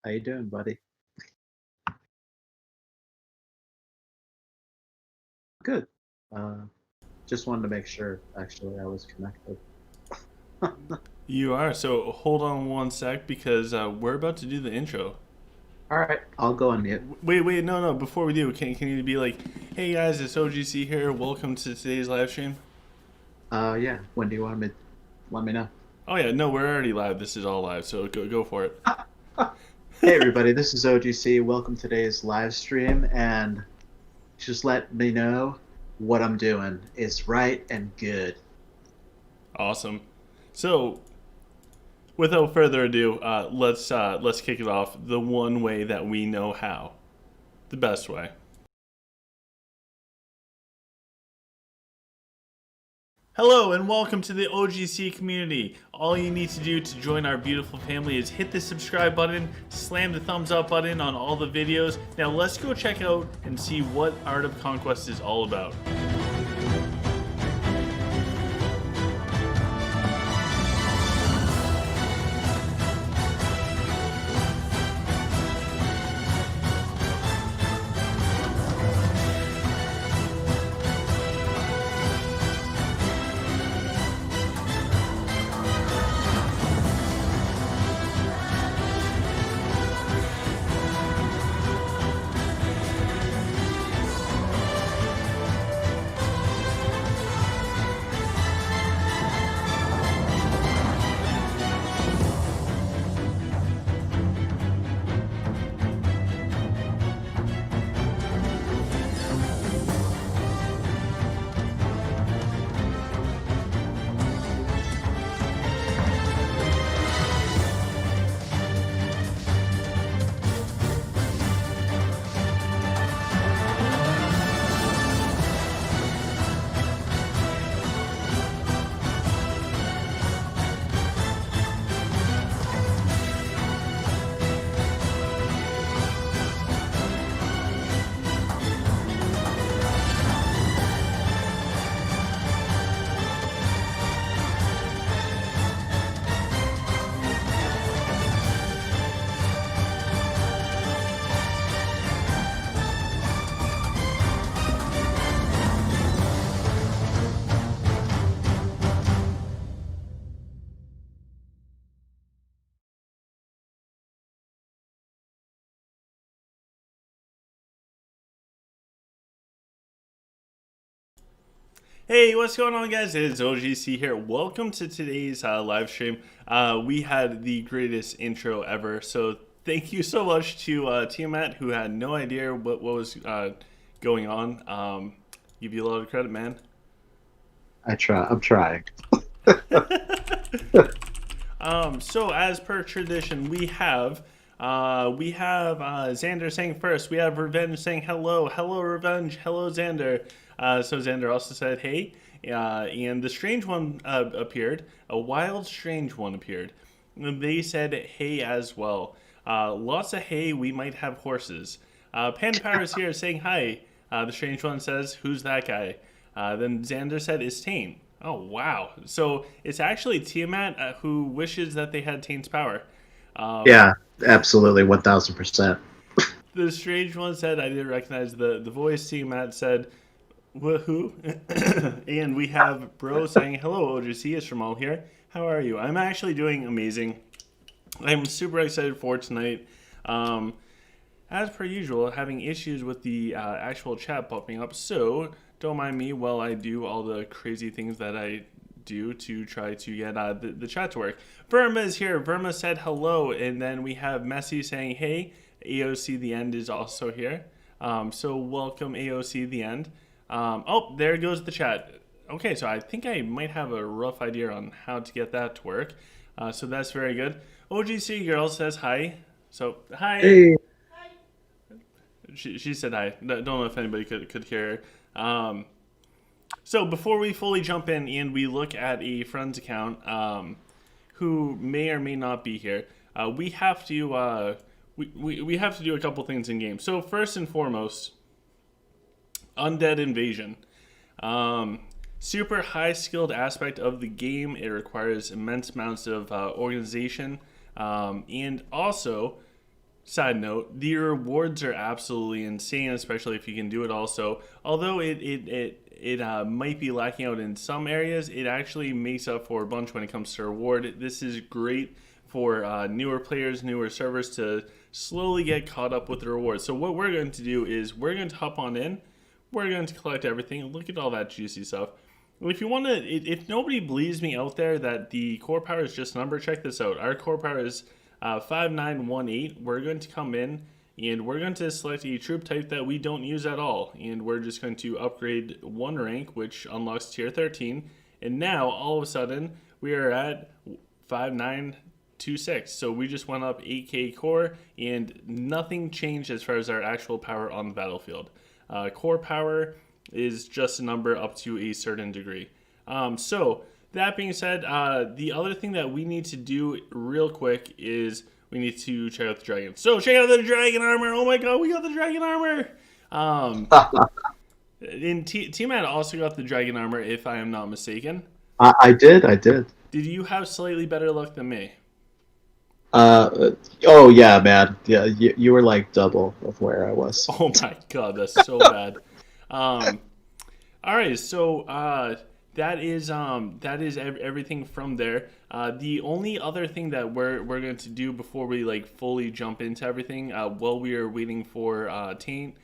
How you doing, buddy? Good. Uh, just wanted to make sure, actually, I was connected. You are. So hold on one sec because we're about to do the intro. All right, I'll go on mute. Wait, no. Before we do, can you be like, hey guys, it's OGC here. Welcome to today's live stream. Yeah. When do you want me? Let me know. Oh yeah, no, we're already live. This is all live, so go for it. Hey, everybody. This is OGC. Welcome to today's live stream, and just let me know what I'm doing is right and good. Awesome. So without further ado, let's kick it off the one way that we know how, the best way. Hello and welcome to the OGC community. All you need to do to join our beautiful family is hit the subscribe button, slam the thumbs up button on all the videos. Now let's go check out and see what Art of Conquest is all about. Hey, what's going on, guys? It's OGC here. Welcome to today's live stream. We had the greatest intro ever, so thank you so much to Tiamat, who had no idea what was going on. Give you a lot of credit, man. I'm trying. So as per tradition, we have Xander saying first. We have Revenge saying hello Revenge, hello Xander. So Xander also said hey, and the strange one appeared. A wild strange one appeared. They said hey as well. Lots of hey. We might have horses. Panda Power is here saying hi. The strange one says, "Who's that guy?" Then Xander said, "It's Taint." Oh wow! So it's actually Tiamat who wishes that they had Taint's power. Yeah, absolutely, 1000%. The strange one said, "I didn't recognize the voice." Tiamat said, "Woohoo!" And we have Bro saying, "Hello, OGC. It's Jamal here. How are you?" I'm actually doing amazing. I'm super excited for tonight. As per usual, having issues with the actual chat popping up, so don't mind me while I do all the crazy things that I do to try to get the chat to work. Verma is here. Verma said hello, and then we have Messi saying hey. AOC the End is also here. So welcome AOC the End. Oh, there goes the chat. Okay, so I think I might have a rough idea on how to get that to work. So that's very good. OGC Girl says hi. So hi. Hey. She said hi. Don't know if anybody could hear her. So before we fully jump in and we look at a friend's account who may or may not be here, we have to we have to do a couple things in game. So first and foremost, Undead Invasion. Super high skilled aspect of the game. It requires immense amounts of organization, and also Side note, the rewards are absolutely insane, especially if you can do it also. Although it might be lacking out in some areas, it actually makes up for a bunch when it comes to reward. This is great for newer players, newer servers to slowly get caught up with the rewards. So what we're going to do is we're going to hop on in. We're going to collect everything. Look at all that juicy stuff. If you want to, if nobody believes me out there that the core power is just a number, check this out. Our core power is 5918. We're going to come in and we're going to select a troop type that we don't use at all. And we're just going to upgrade one rank, which unlocks tier 13. And now, all of a sudden, we are at 5926. So we just went up 8k core and nothing changed as far as our actual power on the battlefield. Core power is just a number up to a certain degree. So that being said, the other thing that we need to do real quick is we need to check out the dragon. So check out the dragon armor. Oh my god, we got the dragon armor. And T-Matt also got the dragon armor, if I am not mistaken. I did. Did you have slightly better luck than me? Oh yeah, man. Yeah, you were like double of where I was. Oh my god, that's so bad. All right, so that is everything from there. The only other thing that we're going to do before we like fully jump into everything, while we are waiting for Taint.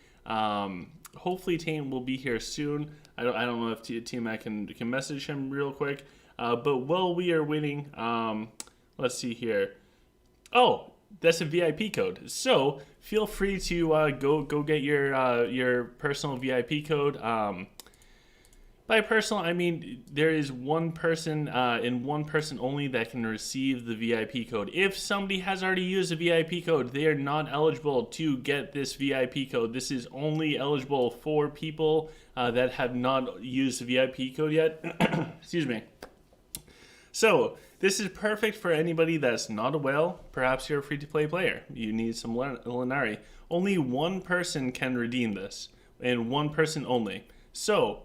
Hopefully Taint will be here soon. I don't know if T-Mac can message him real quick. But while we are waiting, let's see here. Oh, that's a VIP code. So feel free to go get your personal VIP code. By personal, I mean there is one person and one person only that can receive the VIP code. If somebody has already used a VIP code, they are not eligible to get this VIP code. This is only eligible for people that have not used the VIP code yet. Excuse me. So this is perfect for anybody that's not a whale. Perhaps you're a free-to-play player. You need some Lenari. Only one person can redeem this, and one person only. So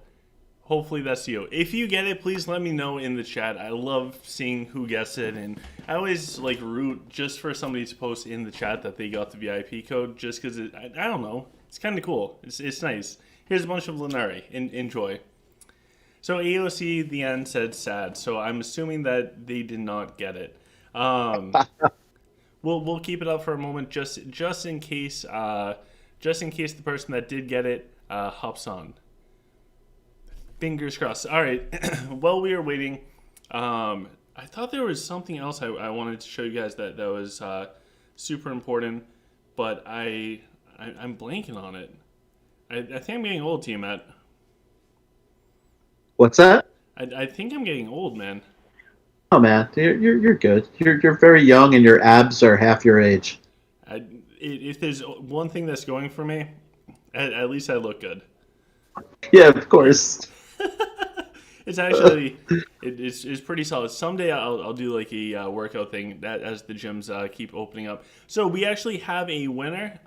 hopefully that's you. If you get it, please let me know in the chat. I love seeing who gets it, and I always like root just for somebody to post in the chat that they got the VIP code, just because I don't know. It's kind of cool. It's nice. Here's a bunch of Lenari. Enjoy. So AOC, the end, said sad. So I'm assuming that they did not get it. We'll keep it up for a moment, just in case the person that did get it hops on. Fingers crossed. All right. While we are waiting, I thought there was something else I wanted to show you guys that was super important, but I'm blanking on it. I think I'm getting old, T-Matt. What's that? I think I'm getting old, man. Oh man, you're good. You're very young, and your abs are half your age. If there's one thing that's going for me, at least I look good. Yeah, of course. It's actually it's pretty solid. Someday I'll do like a workout thing that as the gyms keep opening up. So we actually have a winner.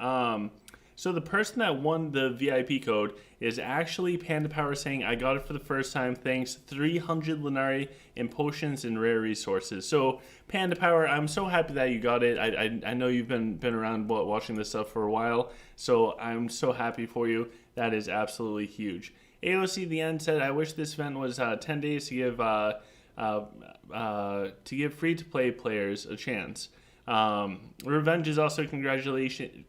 So the person that won the VIP code is actually Panda Power, saying, I got it for the first time, thanks, 300 Lenari and potions and rare resources. So Panda Power, I'm so happy that you got it. I know you've been around watching this stuff for a while, so I'm so happy for you. That is absolutely huge. AOC the end said, I wish this event was 10 days to give free-to-play players a chance. Revenge is also congratulating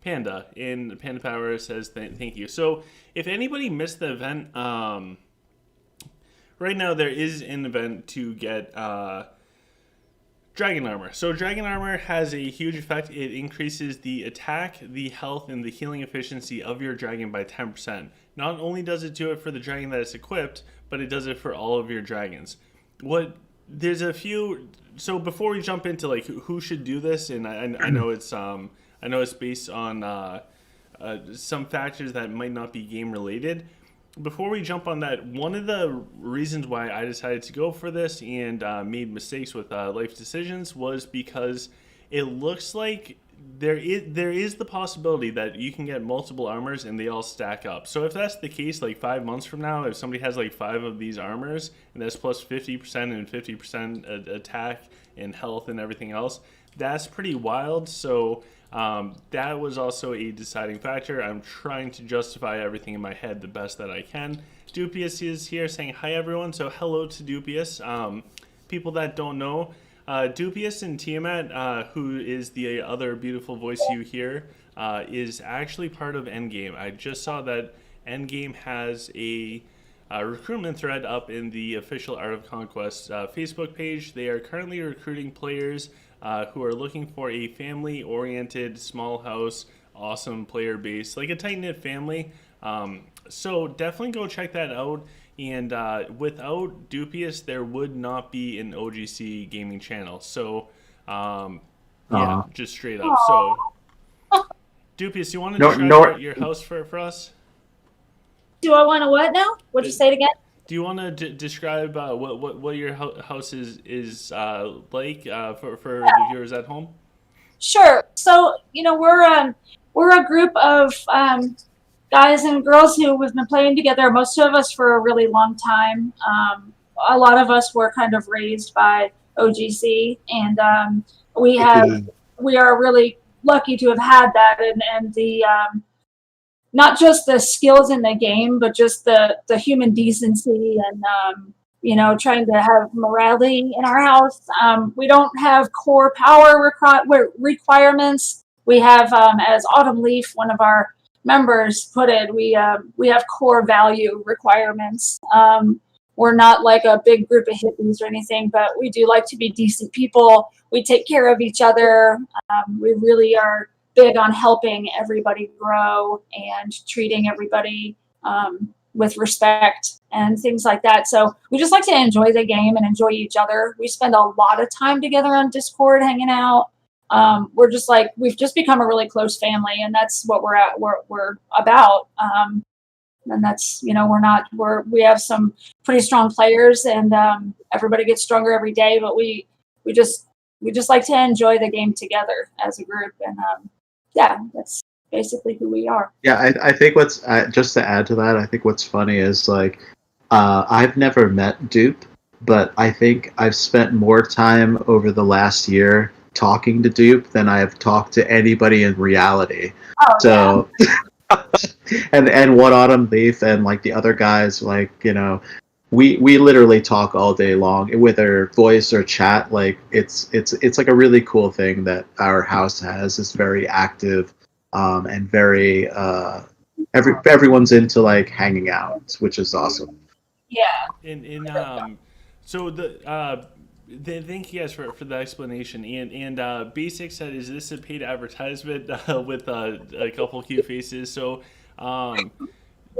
Panda, and Panda Power says thank you. So if anybody missed the event, right now there is an event to get Dragon Armor. So Dragon Armor has a huge effect. It increases the attack, the health, and the healing efficiency of your dragon by 10%. Not only does it do it for the dragon that is equipped, but it does it for all of your dragons. There's a few. So before we jump into like who should do this, and I know it's based on some factors that might not be game related. Before we jump on that, one of the reasons why I decided to go for this and made mistakes with life decisions was because it looks like there is the possibility that you can get multiple armors and they all stack up. So if that's the case, like 5 months from now, if somebody has like 5 of these armors and that's plus 50% and 50% attack and health and everything else, that's pretty wild. So that was also a deciding factor. I'm trying to justify everything in my head the best that I can. Dupius is here saying hi everyone. So hello to Dupius. People that don't know, Dupius and Tiamat, who is the other beautiful voice you hear, is actually part of Endgame. I just saw that Endgame has a recruitment thread up in the official Art of Conquest Facebook page. They are currently recruiting players who are looking for a family-oriented, small house, awesome player base, like a tight-knit family. So definitely go check that out. And without Dupius, there would not be an OGC gaming channel. So, yeah, just straight up. So, Dupius, you want to describe your house for us? Do I want to what now? What'd you say it again? Do you want to describe what your house is like for the viewers at home? Sure. So we're a group of guys and girls who have been playing together. Most of us for a really long time. A lot of us were kind of raised by OGC, and we are really lucky to have had that, and the not just the skills in the game, but just the human decency and trying to have morality in our house. We don't have core power requirements. We have, as Autumn Leaf, one of our members, put it, we have core value requirements. We're not like a big group of hippies or anything, but we do like to be decent people. We take care of each other. We really are big on helping everybody grow and treating everybody with respect and things like that. So we just like to enjoy the game and enjoy each other. We spend a lot of time together on Discord hanging out. We've just become a really close family, and that's what we're about. And that's, we have some pretty strong players, and everybody gets stronger every day, but we just like to enjoy the game together as a group. And that's basically who we are. Yeah, I think what's just to add to that, I think what's funny is like I've never met Dupe, but I think I've spent more time over the last year talking to Dupe than I have talked to anybody in reality. Oh, so yeah. and what Autumn Leaf and like the other guys, like, we literally talk all day long, whether voice or chat. Like it's like a really cool thing that our house has. It's very active, and very everyone's into like hanging out, which is awesome. Yeah. So thank you guys for the explanation. And Basic said, "Is this a paid advertisement with a couple cute faces?" So.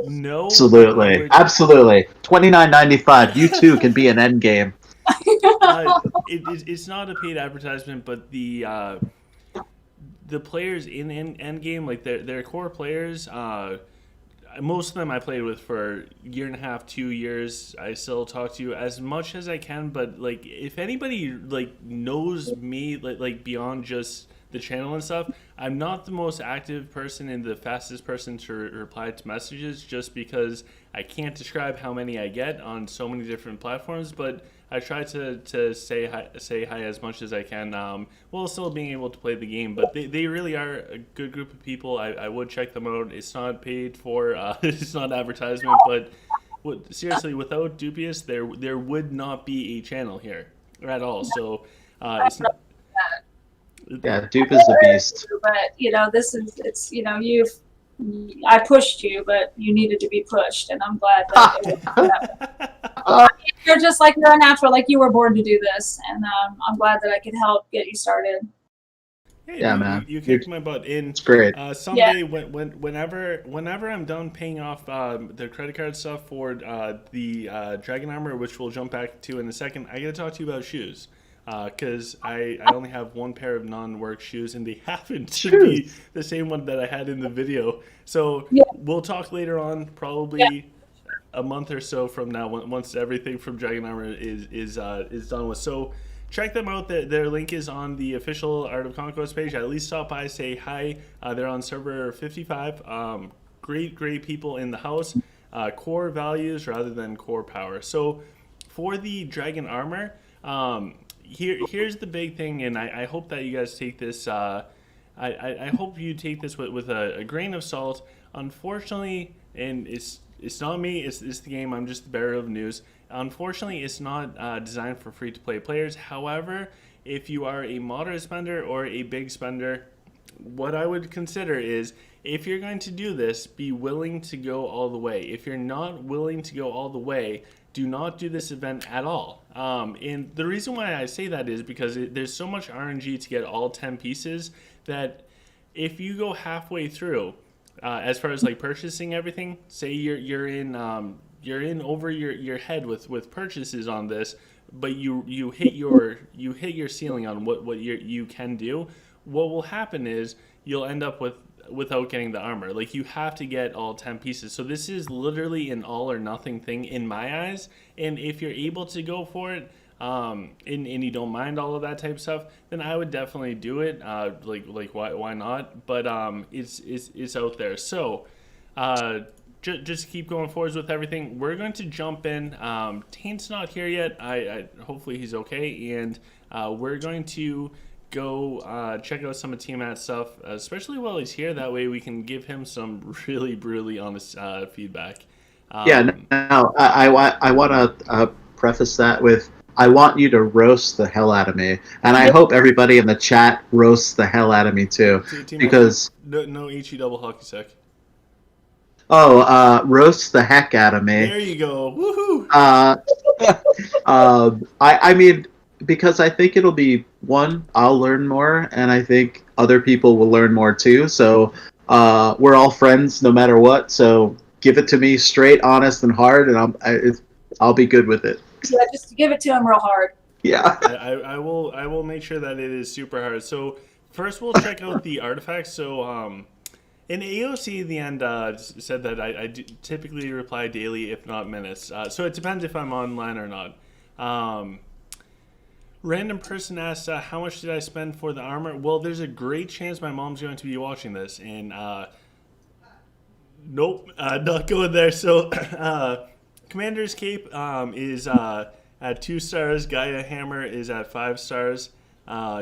No. Absolutely. $29.95. You too can be an Endgame. It's not a paid advertisement, but the players in Endgame, like their core players, most of them I played with for a year and a half, 2 years. I still talk to you as much as I can, but like if anybody like knows me like beyond just the channel and stuff, I'm not the most active person and the fastest person to reply to messages, just because I can't describe how many I get on so many different platforms. But I try to say hi as much as I can, while still being able to play the game. But they really are a good group of people. I would check them out. It's not paid for. It's not advertisement. But seriously, without Dupius, there would not be a channel here at all. So it's not. Yeah, Dupe is a beast. But I pushed you, but you needed to be pushed, and I'm glad that you're just like, you're a natural, like you were born to do this, and I'm glad that I could help get you started. Yeah, man, you kicked my butt. It's great. Someday, whenever I'm done paying off the credit card stuff for the Dragon Armor, which we'll jump back to in a second, I gotta talk to you about shoes. Because I only have one pair of non-work shoes, and they happen to be the same one that I had in the video. So we'll talk later on, probably a month or so from now, once everything from Dragon Armor is done with. So check them out. Their link is on the official Art of Conquest page. At least stop by, say hi. They're on server 55. Great people in the house. Core values rather than core power. So for the Dragon Armor, here's the big thing, and I hope that you guys take this. I hope you take this with a grain of salt. Unfortunately, and it's not me. It's the game. I'm just the bearer of news. Unfortunately, it's not designed for free to play players. However, if you are a moderate spender or a big spender, what I would consider is, if you're going to do this, be willing to go all the way. If you're not willing to go all the way, do not do this event at all. And the reason why I say that is because there's so much RNG to get all 10 pieces that if you go halfway through, as far as like purchasing everything, say you're in over your head with purchases on this, but you hit your ceiling on what you can do. What will happen is you'll end up without getting the armor. Like, you have to get all 10 pieces. So this is literally an all or nothing thing in my eyes. And if you're able to go for it, and you don't mind all of that type of stuff, then I would definitely do it. Like why not? But it's out there. So just keep going forwards with everything. We're going to jump in. Taint's not here yet. I hopefully he's okay, and we're going to go check out some of Team Matt's stuff, especially while he's here. That way we can give him some really brutally honest feedback. Now I want to preface that with, I want you to roast the hell out of me, and I hope everybody in the chat roasts the hell out of me too, because no HE double hockey stick. Roast the heck out of me. There you go. Woohoo! I mean, because I think it'll be, one, I'll learn more, and I think other people will learn more too. So we're all friends no matter what. So give it to me straight, honest, and hard, and I'll be good with it. Yeah, just give it to him real hard. Yeah. I will make sure that it is super hard. So first we'll check out the artifacts. So in AOC, the end said that I do typically reply daily, if not minutes. So it depends if I'm online or not. Random person asked, how much did I spend for the armor? Well, there's a great chance my mom's going to be watching this, and nope, not going there. So Commander's Cape is at 2 stars. Gaia Hammer is at 5 stars.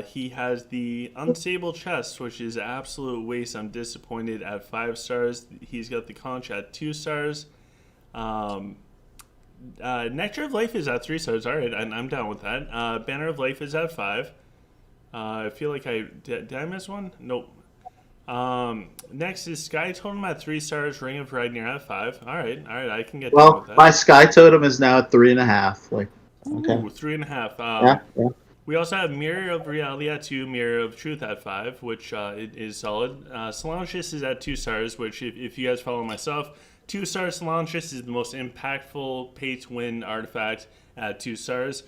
He has the Unstable Chest, which is an absolute waste. I'm disappointed, at 5 stars. He's got the Conch at 2 stars. Nectar of Life is at 3 stars. All right, I'm down with that. Banner of Life is at 5. I feel like did I miss one? Nope. Next is Sky Totem at 3 stars. Ring of Ragnarok at 5. All right, I can get down with that. My Sky Totem is now at 3.5. Like, okay. Ooh, 3.5. Yeah. We also have Mirror of Reality at 2, Mirror of Truth at 5, which it is solid. Solanchus is at 2 stars, which if you guys follow my stuff, 2 stars Solanchus is the most impactful pay-to-win artifact at 2 stars.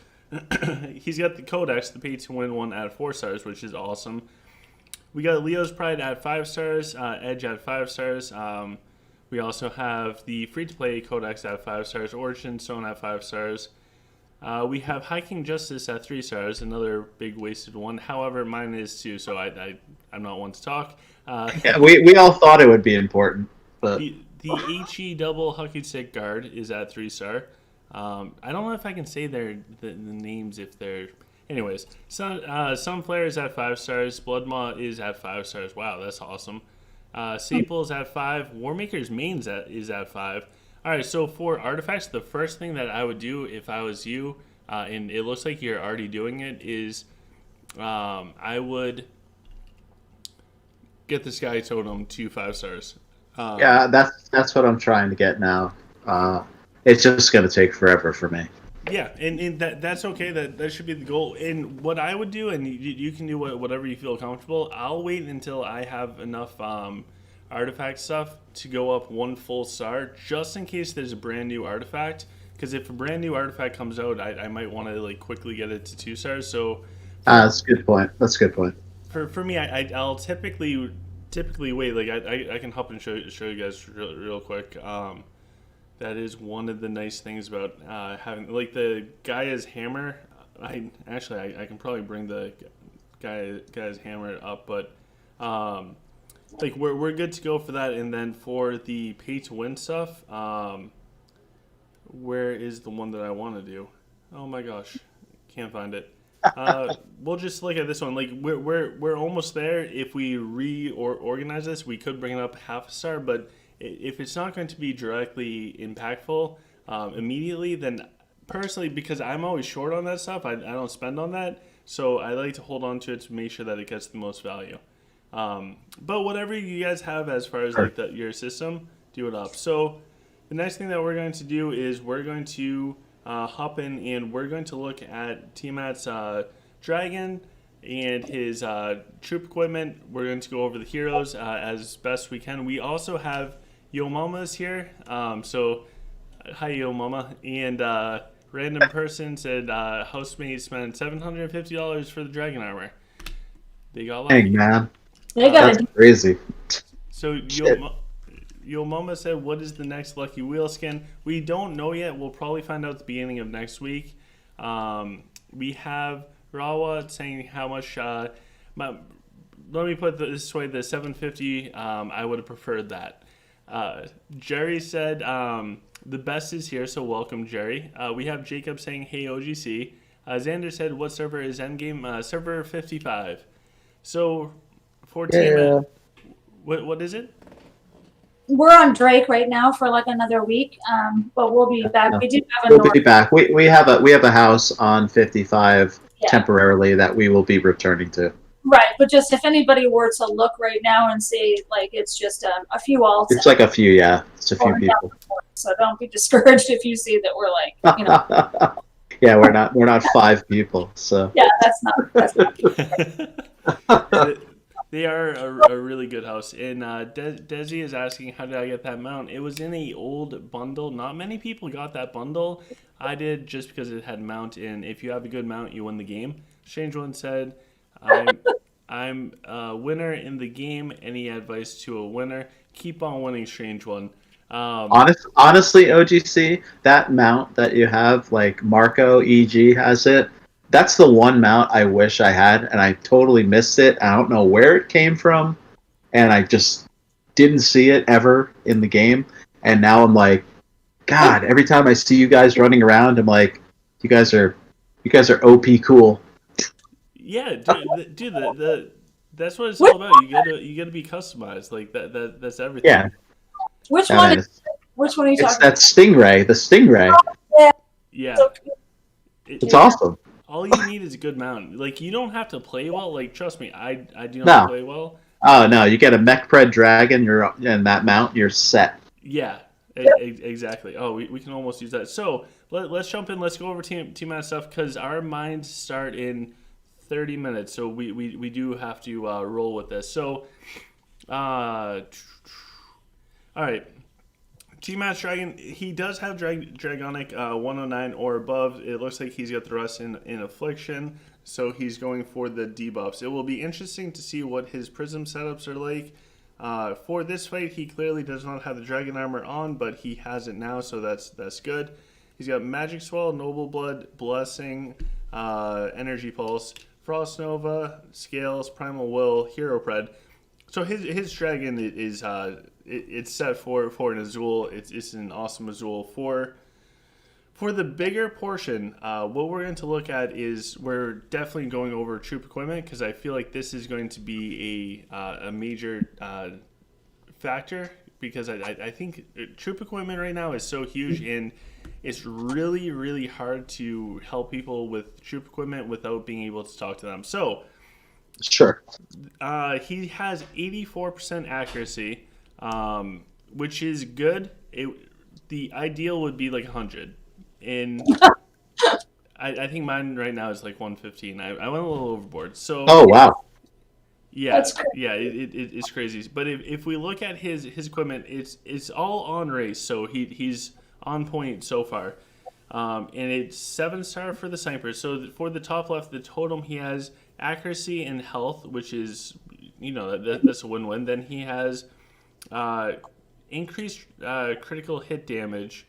He's got the Codex, the pay-to-win one, at 4 stars, which is awesome. We got Leo's Pride at 5 stars, Edge at 5 stars. We also have the free-to-play Codex at 5 stars, Origin Stone at 5 stars. We have High King Justice at 3 stars, another big wasted one. However, mine is 2, so I'm not one to talk. Yeah, we all thought it would be important, but the HE double hockey stick guard is at 3 star. I don't know if I can say the names if they're. Anyways, Sunflare is at 5 stars. Bloodmaw is at 5 stars. Wow, that's awesome. Sapel is at 5. Warmaker's Main is at 5. All right, so for artifacts, the first thing that I would do if I was you, and it looks like you're already doing it, is I would get the Sky Totem to 5 stars. Yeah, that's what I'm trying to get now. It's just going to take forever for me. Yeah, and that's okay. That should be the goal. And what I would do, and you can do whatever you feel comfortable, I'll wait until I have enough artifact stuff to go up 1 full star, just in case there's a brand new artifact. Because if a brand new artifact comes out, I might want to like quickly get it to 2 stars. So that's a good point. That's a good point. For me, I'll typically wait. Like I can hop and show you guys real quick. That is one of the nice things about having like the Gaia's hammer. I can probably bring the Gaia's hammer up, but like we're good to go for that. And then for the pay to win stuff, where is the one that I want to do? Oh my gosh, can't find it. we'll just look at this one. Like we're almost there. If we reorganize this, we could bring it up half a star. But if it's not going to be directly impactful immediately, then personally, because I'm always short on that stuff, I don't spend on that. So I like to hold on to it to make sure that it gets the most value. But whatever you guys have as far as like your system, do it up. So the next thing that we're going to do is we're going to hop in and we're going to look at Tiamat's dragon and his troop equipment. We're going to go over the heroes as best we can. We also have Yo Mama's here. So hi Yo Mama. And random person said housemate spent $750 for the dragon armor. They got lucky. Dang, man. That's crazy. So Yo Mama said, what is the next Lucky Wheel skin? We don't know yet. We'll probably find out at the beginning of next week. We have Rawa saying how much... let me put this way, the $750, I would have preferred that. Jerry said, the best is here, so welcome, Jerry. We have Jacob saying, hey, OGC. Xander said, what server is Endgame? Server 55. So, for Team... What is it? We're on Drake right now for like another week, but we'll be back. We do have a We'll be back. We have a house on 55 temporarily that we will be returning to. Right, but just if anybody were to look right now and see, like, it's just a few alts. It's like a few, yeah. It's a few people. So don't be discouraged if you see that we're like, you know. Yeah, we're not 5 people, so. Yeah, that's not. They are a really good house. And Desi is asking, how did I get that mount? It was in a old bundle. Not many people got that bundle. I did just because it had mount in. If you have a good mount, you win the game. Strange One said, I'm a winner in the game. Any advice to a winner? Keep on winning, Strange One. Honestly, OGC, that mount that you have, like Marco EG has it. That's the one mount I wish I had, and I totally missed it. I don't know where it came from, and I just didn't see it ever in the game. And now I'm like, God, every time I see you guys running around, I'm like, you guys are OP cool. Yeah, dude, that's what it's all about. You gotta be customized. Like that's everything. Yeah. Which one are you talking about? That Stingray, the Stingray. Yeah. It's awesome. All you need is a good mount. Like, you don't have to play well. Like, trust me, I do not play well. Oh, no. You get a Mech Pred Dragon, and that mount, you're set. Yeah, exactly. Oh, we can almost use that. So, let's jump in. Let's go over team out stuff, because our minds start in 30 minutes. So, we do have to roll with this. So, all right. T-Match Dragon, he does have Dragonic 109 or above. It looks like he's got the rest in Affliction, so he's going for the debuffs. It will be interesting to see what his Prism setups are like. For this fight, he clearly does not have the Dragon Armor on, but he has it now, so that's good. He's got Magic Swell, Noble Blood, Blessing, Energy Pulse, Frost Nova, Scales, Primal Will, Hero Pred. So his dragon is it's set for an Azul. It's an awesome Azul. For the bigger portion, what we're going to look at is we're definitely going over troop equipment, because I feel like this is going to be a major factor, because I think troop equipment right now is so huge, and it's really, really hard to help people with troop equipment without being able to talk to them. So. Sure. He has 84% accuracy, which is good. The ideal would be like 100. And I think mine right now is like 115. I went a little overboard. So. Oh, wow. Yeah, it's crazy. But if we look at his equipment, it's all on race. So he's on point so far. And it's 7-star for the sniper. So for the top left, the totem, he has accuracy and health, which is, that's a win-win. Then he has increased critical hit damage,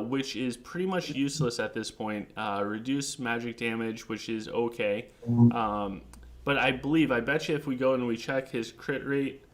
which is pretty much useless at this point. Reduced magic damage, which is okay. But I bet you if we go and we check, his crit rate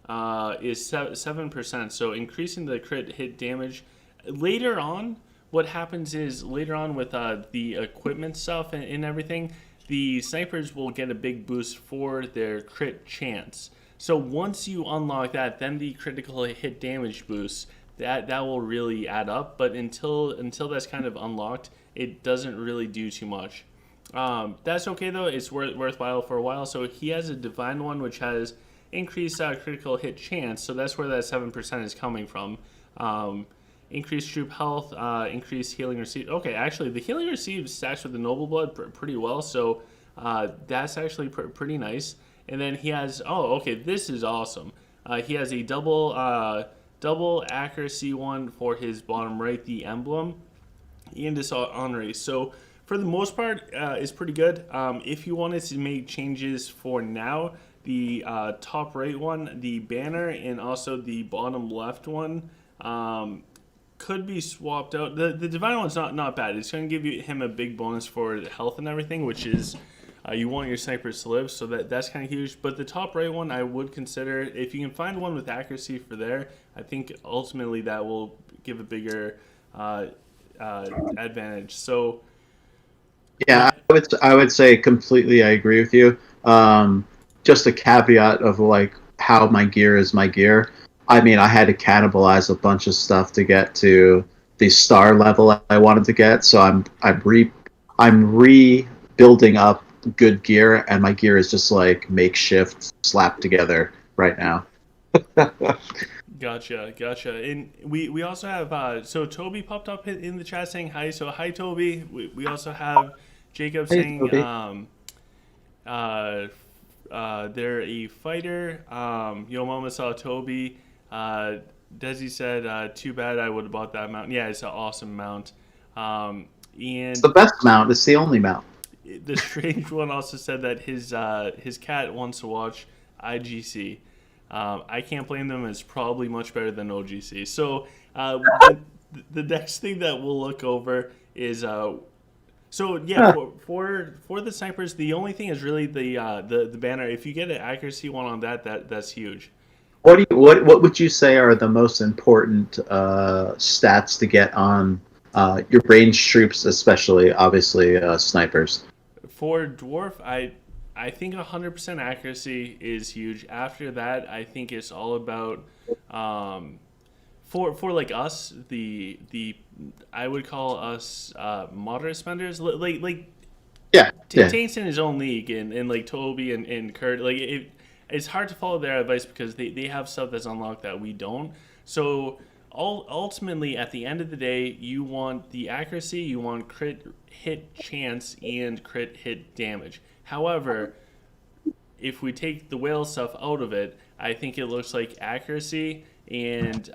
is 7%. So increasing the crit hit damage. Later on, what happens is later on with the equipment stuff and everything, the snipers will get a big boost for their crit chance. So once you unlock that, then the critical hit damage boost, that will really add up. But until that's kind of unlocked, it doesn't really do too much. That's okay though. It's worthwhile for a while. So he has a divine one which has increased critical hit chance. So that's where that 7% is coming from. Increased troop health, increased healing received. Okay, actually, the healing received stacks with the noble blood pretty well, so that's actually pretty nice. And then he has, oh, okay, this is awesome. He has a double accuracy one for his bottom right, the emblem, and this honorary. So for the most part, it's pretty good. If you wanted to make changes for now, the top right one, the banner, and also the bottom left one, could be swapped out. The divine one's not bad. It's going to give him a big bonus for health and everything, which is you want your snipers to live, so that's kind of huge. But the top right one, I would consider, if you can find one with accuracy for there, I think ultimately that will give a bigger advantage. So yeah, I would say completely. I agree with you. Just a caveat of like how my gear is my gear. I mean, I had to cannibalize a bunch of stuff to get to the star level I wanted to get. So I'm rebuilding up good gear, and my gear is just like makeshift, slapped together right now. Gotcha. And we also have so Toby popped up in the chat saying hi. So hi Toby. We also have Jacob saying they're a fighter. Yo mama saw Toby. Desi said, too bad I would have bought that mount. Yeah, it's an awesome mount. And it's the best mount. It's the only mount. The strange one also said that his cat wants to watch IGC. I can't blame them. It's probably much better than OGC. So the next thing that we'll look over is so yeah, for the snipers, the only thing is really the banner. If you get an accuracy one on that's huge. What would you say are the most important stats to get on your ranged troops, especially obviously snipers? For dwarf, I think 100% accuracy is huge. After that, I think it's all about for like us, the I would call us moderate spenders. Taint's in his own league, and like Toby and Kurt, like it's hard to follow their advice because they have stuff that's unlocked that we don't. So ultimately, at the end of the day, you want the accuracy, you want crit hit chance, and crit hit damage. However, if we take the whale stuff out of it, I think it looks like accuracy and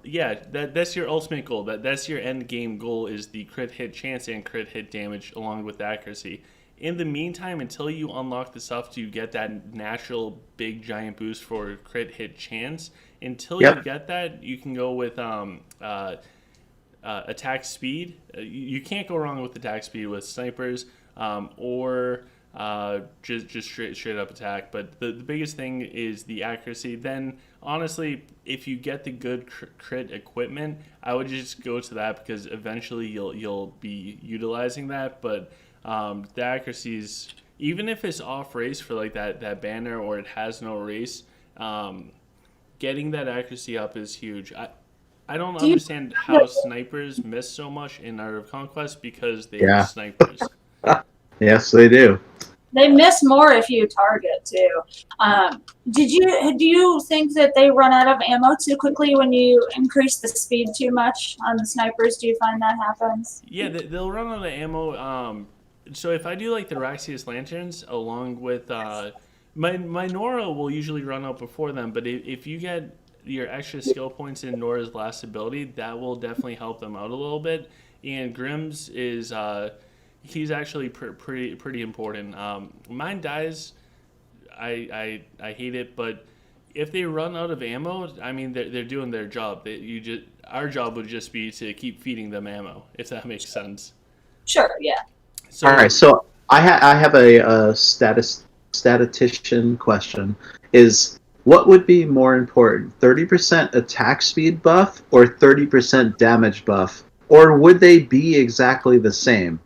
that's your ultimate goal. That's your end game goal is the crit hit chance and crit hit damage along with accuracy. In the meantime, until you unlock the stuff to get that natural big giant boost for crit hit chance, until you get that, you can go with attack speed. You can't go wrong with attack speed with snipers or just straight up attack. But the biggest thing is the accuracy. Then honestly, if you get the good crit equipment, I would just go to that because eventually you'll be utilizing that. But the accuracy is, even if it's off race for like that banner or it has no race, getting that accuracy up is huge. I don't understand how snipers miss so much in Art of Conquest because they are snipers. Yes, they do. They miss more if you target too. Do you think that they run out of ammo too quickly when you increase the speed too much on the snipers? Do you find that happens? Yeah, they'll run out of ammo. So if I do like the Raxius lanterns along with my Nora will usually run out before them, but if you get your extra skill points in Nora's last ability, that will definitely help them out a little bit. And Grimm's is he's actually pretty important. Mine dies. I hate it, but if they run out of ammo, I mean they're doing their job. Our job would just be to keep feeding them ammo, if that makes sense. Sure. Yeah. So, all right. So I have a statistician question. Is what would be more important, 30% attack speed buff or 30% damage buff or would they be exactly the same?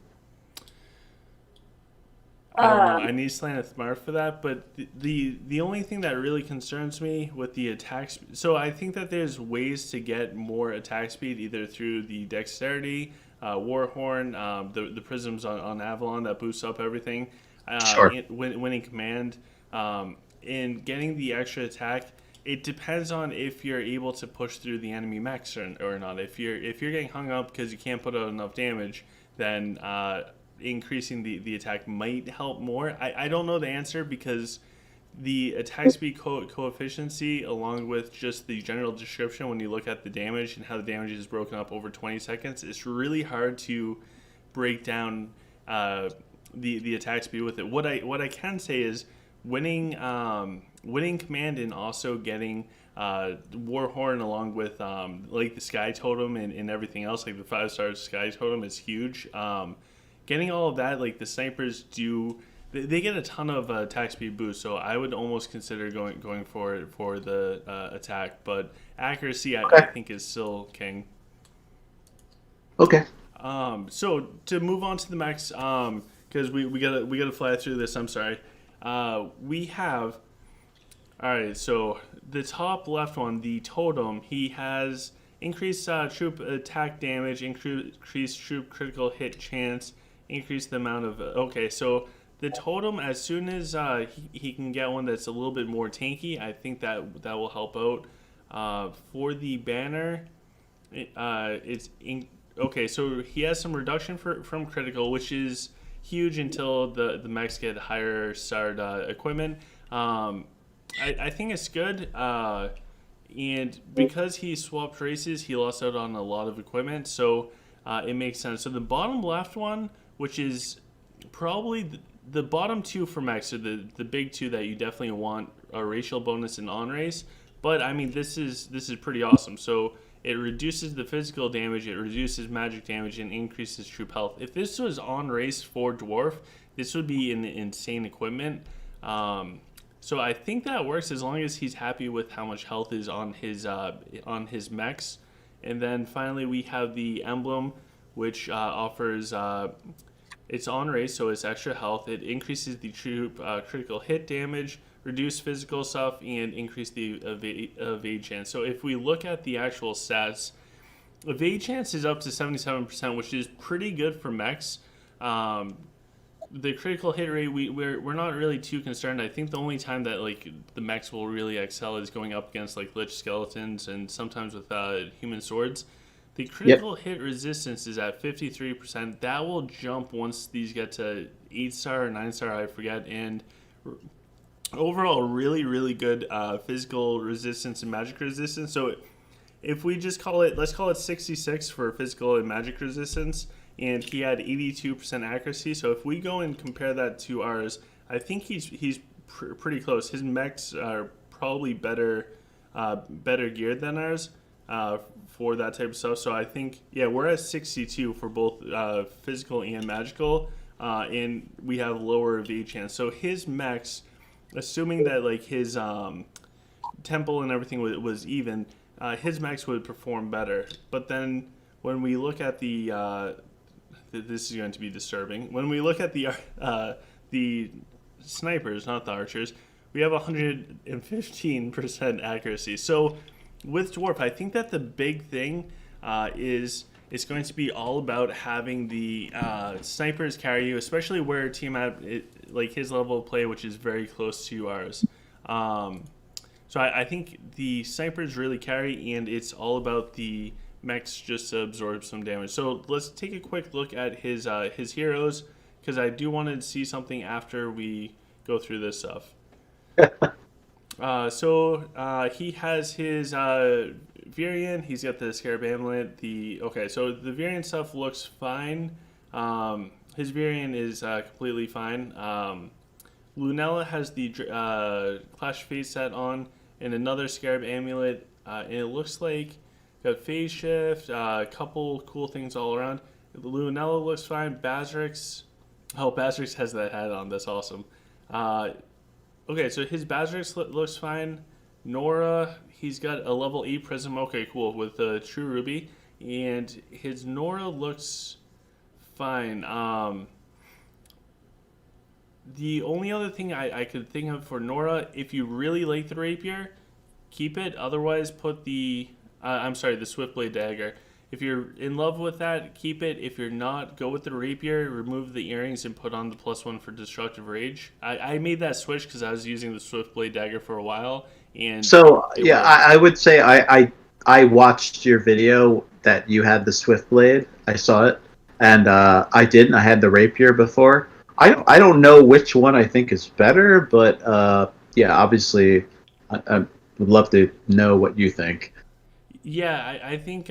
I don't know. I need Slant and Smart for that, but the only thing that really concerns me with the attack so I think that there's ways to get more attack speed either through the dexterity, Warhorn, the prisms on Avalon that boosts up everything, Sure. winning command, and getting the extra attack. It depends on if you're able to push through the enemy mechs or not. If you're getting hung up because you can't put out enough damage, then increasing the attack might help more. I don't know the answer because the attack speed coefficiency, along with just the general description when you look at the damage and how the damage is broken up over 20 seconds, it's really hard to break down the attack speed with it. What I can say is winning command and also getting Warhorn along with like the Sky Totem and everything else, like the 5-star Sky Totem is huge. Getting all of that, like the snipers do, they get a ton of attack speed boost. So I would almost consider going for the attack, but accuracy I think is still king. Okay. So to move on to the mechs, because we gotta fly through this. I'm sorry. We have. All right. So the top left one, the totem, he has increased troop attack damage, increased troop critical hit chance. Increase the amount of okay, so the totem, as soon as he can get one that's a little bit more tanky, I think that will help out. For the banner, okay, so he has some reduction from critical, which is huge until the mechs get higher starred equipment. I think it's good, and because he swapped races, he lost out on a lot of equipment, so it makes sense. So the bottom left one, which is probably the bottom two for mechs, so the big two that you definitely want a racial bonus and on race. But I mean, this is pretty awesome. So it reduces the physical damage, it reduces magic damage, and increases troop health. If this was on race for dwarf, this would be an insane equipment. So I think that works as long as he's happy with how much health is on his mechs. And then finally we have the emblem, which offers it's on race, so it's extra health. It increases the troop critical hit damage, reduce physical stuff, and increase the evade chance. So if we look at the actual stats, evade chance is up to 77%, which is pretty good for mechs. The critical hit rate, we're not really too concerned. I think the only time that like the mechs will really excel is going up against like lich skeletons and sometimes with human swords. The critical hit resistance is at 53%. That will jump once these get to 8-star or 9-star, I forget. And overall, really, really good physical resistance and magic resistance. So if we just let's call it 66 for physical and magic resistance. And he had 82% accuracy. So if we go and compare that to ours, I think he's pretty close. His mechs are probably better geared than ours. For that type of stuff. So I think, we're at 62 for both physical and magical, and we have lower evade chance. So his mechs, assuming that like his temple and everything was even, his mechs would perform better. But then when we look at the this is going to be disturbing. When we look at the snipers, not the archers, we have 115% accuracy. So with dwarf, I think that the big thing is it's going to be all about having the snipers carry you, especially where Tiamat, like his level of play, which is very close to ours. So I think the snipers really carry, and it's all about the mechs just to absorb some damage. So let's take a quick look at his heroes, because I do want to see something after we go through this stuff. So he has his Virion. He's got the Scarab Amulet. So the Virion stuff looks fine. His Virion is completely fine. Lunella has the Clash of Fate set on, and another Scarab Amulet. And it looks like got Phase Shift, a couple cool things all around. Lunella looks fine. Bazrix has that hat on. That's awesome. Okay, so his Bazrix looks fine. Nora, he's got a level 8 Prism. Okay, cool, with the True Ruby. and his Nora looks fine. The only other thing I could think of for Nora, if you really like the rapier, keep it. Otherwise, put the the Swiftblade dagger. If you're in love with that, keep it. If you're not, go with the rapier, remove the earrings, and put on the +1 for destructive rage. I made that switch because I was using the Swiftblade dagger for a while, and So it yeah, worked. I would say I watched your video that you had the swift blade. I saw it, and I didn't. I had the rapier before. I don't know which one I think is better, but yeah, obviously, I would love to know what you think. Yeah, I think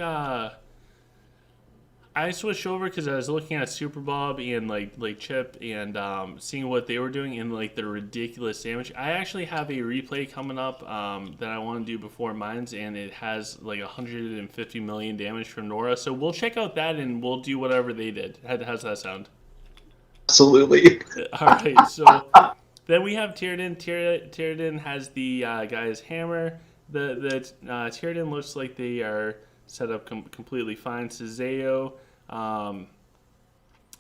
I switched over because I was looking at Super Bob and like Chip and seeing what they were doing and like the ridiculous damage. I actually have a replay coming up that I want to do before mine's, and it has like 150 million damage from Nora. So we'll check out that and we'll do whatever they did. How's that sound? Absolutely. All right. So then we have Tyrden. Tyrden has the guy's hammer. The Tyrden looks like they are set up completely fine. Sazeo.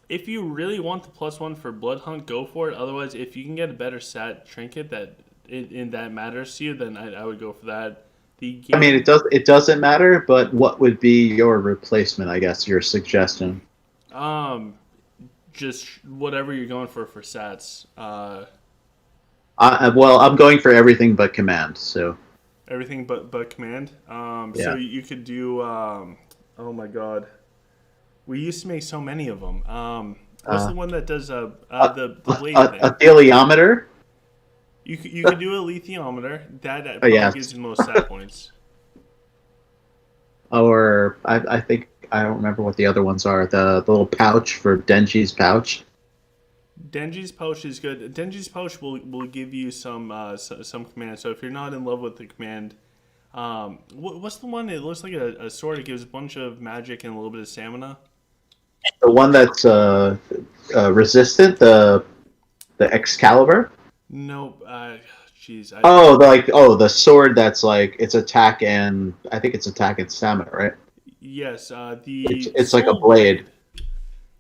If you really want the +1 for Blood Hunt, go for it. Otherwise, if you can get a better stat trinket that matters to you, then I would go for that. I mean, it doesn't matter, but what would be your replacement? I guess your suggestion. Just whatever you're going for stats. Well, I'm going for everything but command. So Everything but command. yeah. So you could do. Oh my god, we used to make so many of them. What's the one that does the blade thing? A theliometer. You could do a lithiometer. That probably Yes. gives you the most stat points. Or I think I don't remember what the other ones are. The little pouch for Denji's pouch. Denji's pouch is good. Denji's pouch will give you some command. So if you're not in love with the command, what's the one? It looks like a sword. It gives a bunch of magic and a little bit of stamina. The one that's resistant. The Excalibur. Nope. Jeez. The sword that's like it's attack and I think it's attack and stamina, right? Yes. It's like a blade.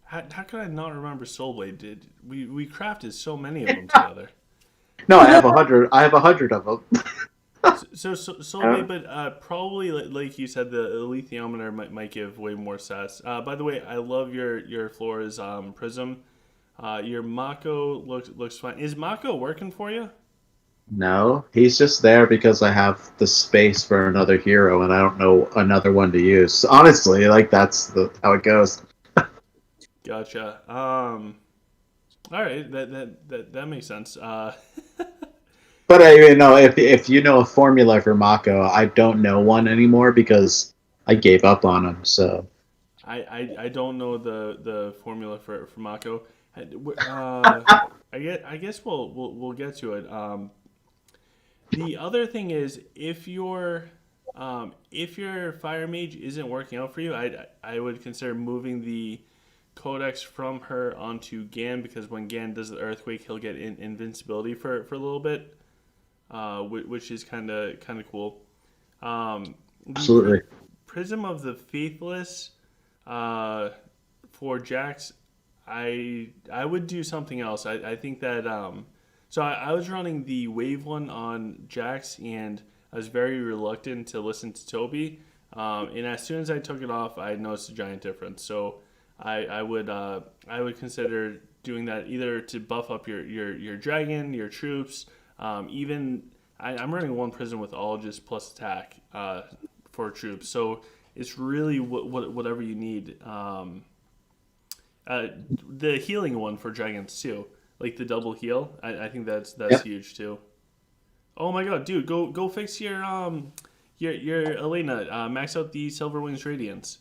How could I not remember Soul Blade? We crafted so many of them together. No, I have 100. I have 100 of them. So Soul Blade, but probably like you said, the lithiometer might give way more stats. By the way, I love your Flora's prism. Your Mako looks fine. Is Mako working for you? No, he's just there because I have the space for another hero, and I don't know another one to use. Honestly, like that's how it goes. Gotcha. All right, that makes sense. But I know if you know a formula for Mako, I don't know one anymore because I gave up on him. So I don't know the formula for Mako. I guess we'll get to it. The other thing is if your fire mage isn't working out for you, I would consider moving the Codex from her onto Gan, because when Gan does the earthquake, he'll get invincibility for a little bit, which is kind of cool. absolutely. Prism of the Faithless for Jax, I would do something else. I think that so I was running the wave one on Jax, and I was very reluctant to listen to Toby. And as soon as I took it off, I noticed a giant difference. So I would consider doing that either to buff up your dragon, your troops. Even I'm running one prism with all just plus attack for troops. So it's really whatever you need. The healing one for dragons too, like the double heal. I think that's huge too. Oh my god, dude, go fix your Elena. Max out the Silver Wings Radiance.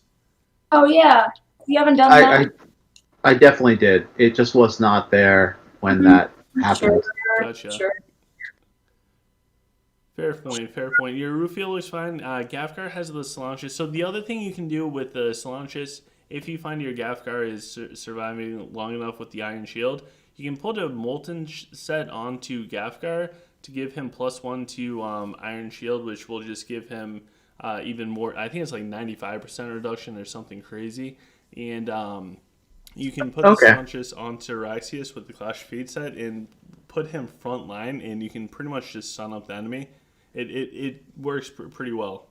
Oh yeah, you haven't done that. I definitely did. It just was not there when that happened. Gotcha. Sure. Fair point. Your Rufiel looks fine. Gafgar has the Solanches. So the other thing you can do with the Solanches, if you find your Gafgar is surviving long enough with the Iron Shield, you can put a Molten set onto Gafgar to give him +1 to Iron Shield, which will just give him even more. I think it's like 95% reduction or something crazy. And you can put the Staunchus onto Raxius with the Clash of Fate set and put him front line, and you can pretty much just stun up the enemy. It works pretty well.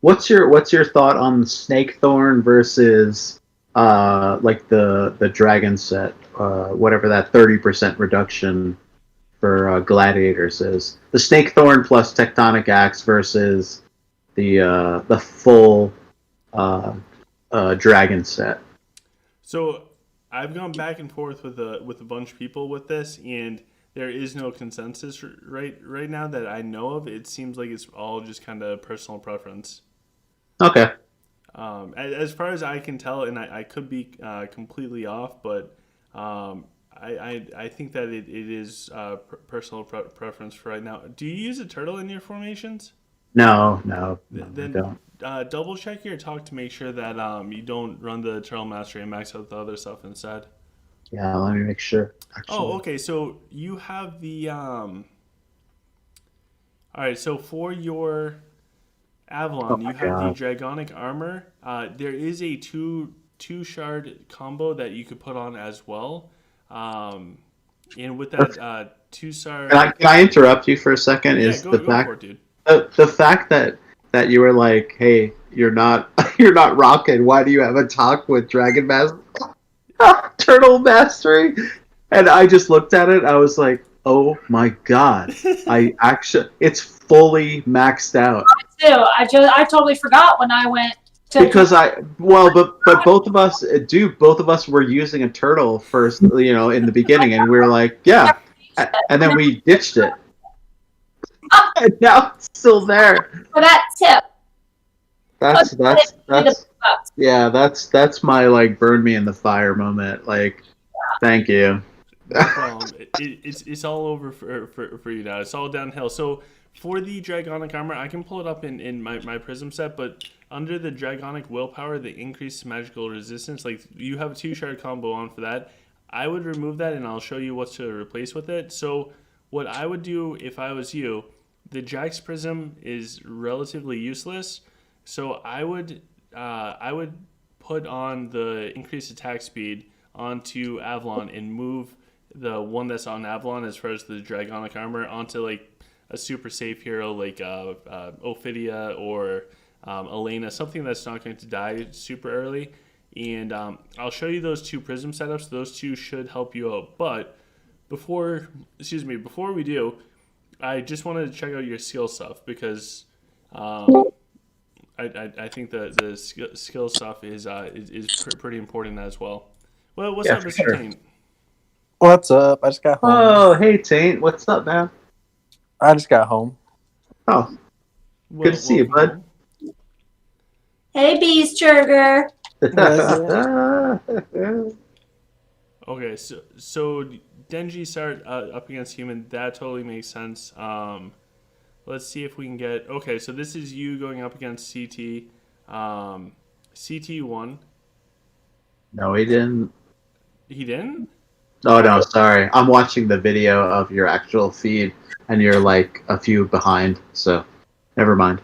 What's your thought on Snakethorn versus like the Dragon set, whatever that 30% reduction for gladiators is? The Snakethorn plus Tectonic Axe versus the full Dragon set. So I've gone back and forth with a bunch of people with this, and there is no consensus right now that I know of. It seems like it's all just kind of personal preference. Okay. As far as I can tell, and I could be completely off, but I think that it is personal preference for right now. Do you use a turtle in your formations? No, Then I don't. double check your talk to make sure that you don't run the Turtle Mastery and max out the other stuff instead. Yeah, let me make sure. Actually. Oh, okay. So you have the All right. So for your Avalon, you have the Dragonic Armor. There is a two shard combo that you could put on as well. And with that 2-star, can I interrupt you for a second? Yeah, is go the fact for it, dude. The fact that you were like, hey, you're not rocking. Why do you have a talk with Dragon Master? Turtle Mastery? And I just looked at it. I was like, oh my god! It's fully maxed out. Too. I totally forgot when I went to Because but both of us were using a turtle first, in the beginning, and we were like, yeah, and then we ditched it, and now it's still there. for that tip. That's my like burn me in the fire moment. Like, thank you. No problem. It's all over for you now. It's all downhill. So for the Dragonic Armor, I can pull it up in my Prism set, but under the Dragonic Willpower, the increased magical resistance, like you have a 2-shard combo on for that. I would remove that, and I'll show you what to replace with it. So what I would do if I was you, the Jax Prism is relatively useless. So I would put on the increased attack speed onto Avalon and move the one that's on Avalon as far as the Dragonic Armor onto like a super safe hero like Ophidia or Elena, something that's not going to die super early. And I'll show you those two Prism setups. Those two should help you out. But before we do, I just wanted to check out your skill stuff because I think the skill stuff is pretty important as well. Well, what's up, Mr. Taint? What's up? I just got home. Oh, hey Taint, what's up, man? I just got home. Oh, good to see you, bud. Hey, Beast Sugar. Okay, so Denji start up against human. That totally makes sense. Let's see if we can get... Okay, so this is you going up against CT. CT won. No, he didn't. He didn't? Oh, no, sorry. I'm watching the video of your actual feed, and you're like a few behind, so never mind.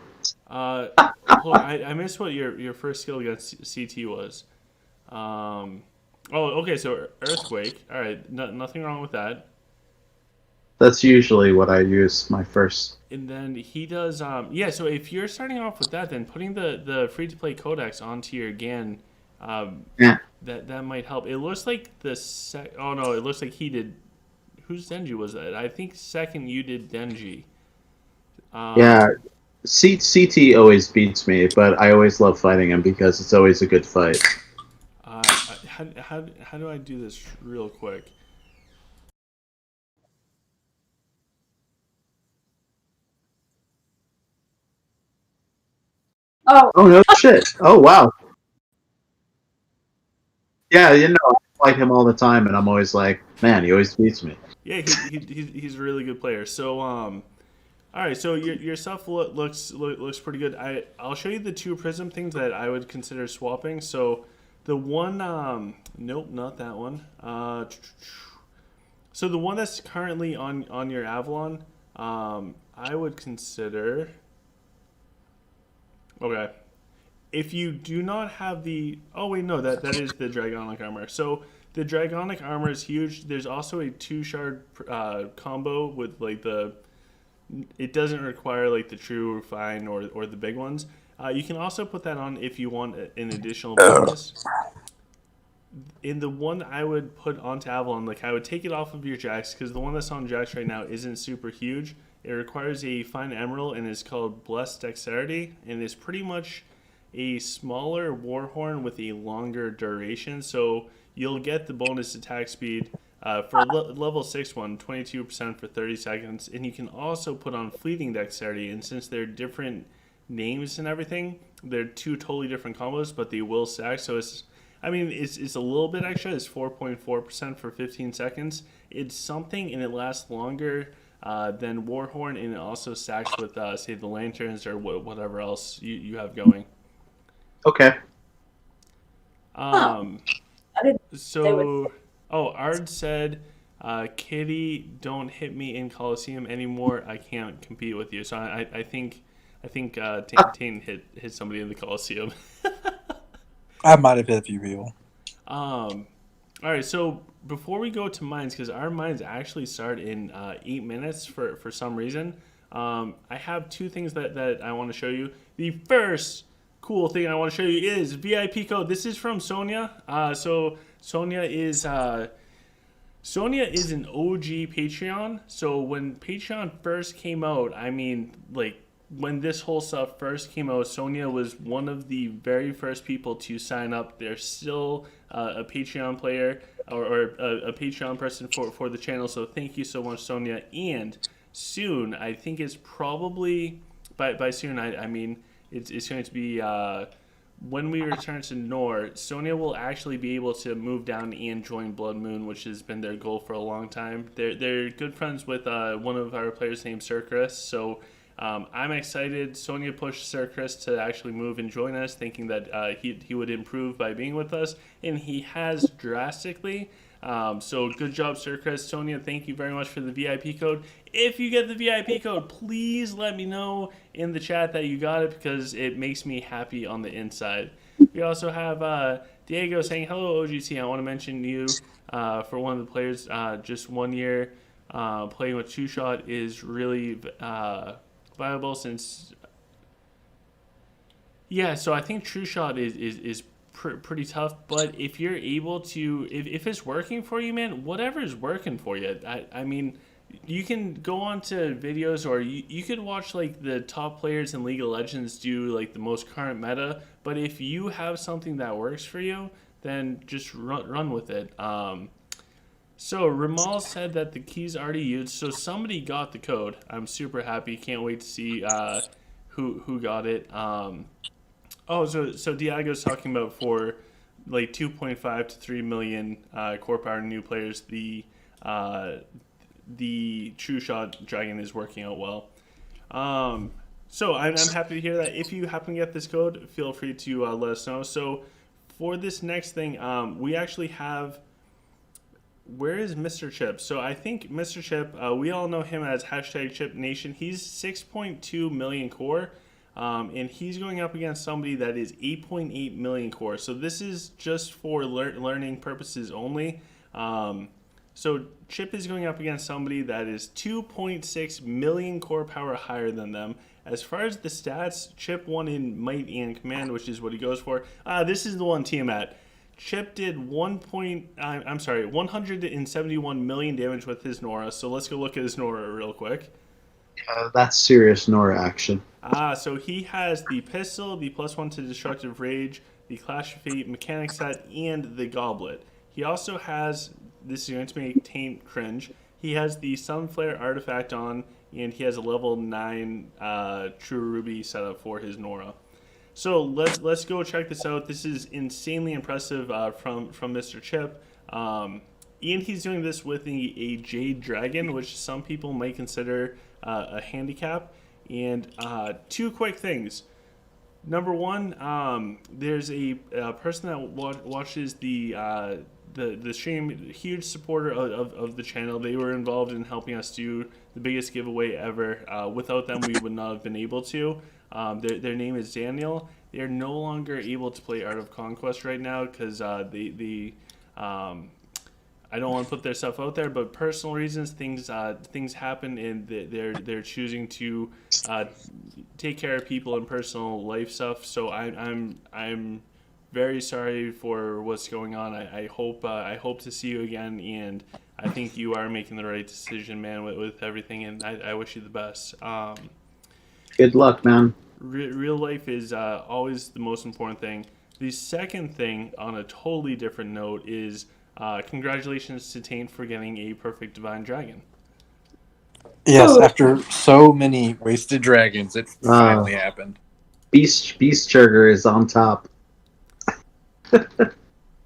Hold on, I missed what your first skill against CT was. Okay, so Earthquake. All right, nothing wrong with that. That's usually what I use my first. And then he does, yeah, so if you're starting off with that, then putting the free-to-play codex onto your GAN, that might help. It looks like oh no, it looks like he did, whose Denji was that? I think second you did Denji. Yeah, CT always beats me, but I always love fighting him because it's always a good fight. How do I do this real quick? Oh no shit. Oh wow. Yeah, I fight him all the time, and I'm always like, man, he always beats me. Yeah, he's a really good player. So all right, so your stuff looks pretty good. I'll show you the two Prism things that I would consider swapping. So the one, nope, not that one. So the one that's currently on your Avalon, I would consider. Okay. If you do not have the... Oh, wait, no, that is the Dragonic Armor. So the Dragonic Armor is huge. There's also a 2-shard combo with, like, the... It doesn't require, like, the True, Fine, or the big ones. You can also put that on if you want an additional bonus. In the one I would put onto Avalon, like, I would take it off of your Jax, because the one that's on Jax right now isn't super huge. It requires a Fine Emerald, and it's called Blessed Dexterity, and it's pretty much a smaller Warhorn with a longer duration, so you'll get the bonus attack speed for level 6 one, 22% for 30 seconds, and you can also put on Fleeting Dexterity, and since they're different names and everything, they're 2 totally different combos, but they will stack, so it's a little bit extra. It's 4.4% for 15 seconds. It's something, and it lasts longer than Warhorn, and it also stacks with, say, the Lanterns or whatever else you have going. Okay. I didn't So, Ard said, Kitty, don't hit me in Coliseum anymore. I can't compete with you. So I think Taint hit somebody in the Coliseum. I might have hit a few people. All right. So before we go to mines, because our mines actually start in 8 minutes for some reason, I have 2 things that I want to show you. The first cool thing I want to show you is VIP code. This is from Sonia. So Sonia is an OG Patreon. So when Patreon first came out, I mean, like, when this whole stuff first came out, Sonia was one of the very first people to sign up. They're still a Patreon player or a Patreon person for the channel. So thank you so much, Sonia. And soon, I think it's probably by soon, I mean it's going to be when we return to Nor. Sonia will actually be able to move down and join Blood Moon, which has been their goal for a long time. They're good friends with one of our players named Sir Chris. So I'm excited. Sonia pushed Sir Chris to actually move and join us, thinking that he would improve by being with us, and he has drastically. So good job, Sir Chris. Sonia, thank you very much for the VIP code. If you get the VIP code, please let me know in the chat that you got it, because it makes me happy on the inside. We also have Diego saying, hello, OGC. I want to mention you for one of the players. Just 1 year playing with 2-shot is really viable since... Yeah, so I think True Shot is pretty tough, but if you're able to, if it's working for you, man, whatever is working for you. I mean, you can go on to videos, or you could watch, like, the top players in League of Legends do, like, the most current meta, but if you have something that works for you, then just run with it. So Ramal said that the key's already used, so somebody got the code. I'm super happy. Can't wait to see who got it. So Diago's talking about for like 2.5 to 3 million core power new players, the True Shot Dragon is working out well. So I'm happy to hear that. If you happen to get this code, feel free to let us know. So for this next thing, we actually have... Where is Mr. Chip? So I think Mr. Chip, we all know him as #ChipNation. He's 6.2 million core, and he's going up against somebody that is 8.8 million core. So this is just for learning purposes only. So Chip is going up against somebody that is 2.6 million core power higher than them. As far as the stats, Chip won in Might and Command, which is what he goes for. This is the one Tiamat. Chip did 171 million damage with his Nora. So let's go look at his Nora real quick. That's serious Nora action. So he has the pistol, the +1 to destructive rage, the Clash of Fate mechanic set, and the goblet. He also has, this is going to make Taint cringe, he has the Sunflare artifact on, and he has a level 9 True Ruby setup for his Nora. So let's go check this out. This is insanely impressive from Mr. Chip. And he's doing this with a Jade Dragon, which some people might consider a handicap. And 2 quick things. Number 1, there's a person that watches the the stream, huge supporter of the channel. They were involved in helping us do the biggest giveaway ever. Without them, we would not have been able to. Their name is Daniel. They are no longer able to play Art of Conquest right now because I don't want to put their stuff out there, but personal reasons, things happen, and they're choosing to take care of people and personal life stuff. So I'm very sorry for what's going on. I hope to see you again, and I think you are making the right decision, man, with everything, and I wish you the best. Good luck, man. Real life is always the most important thing. The second thing, on a totally different note, is congratulations to Taint for getting a perfect divine dragon. Yes, after so many wasted dragons, it finally happened. Beast Churger is on top.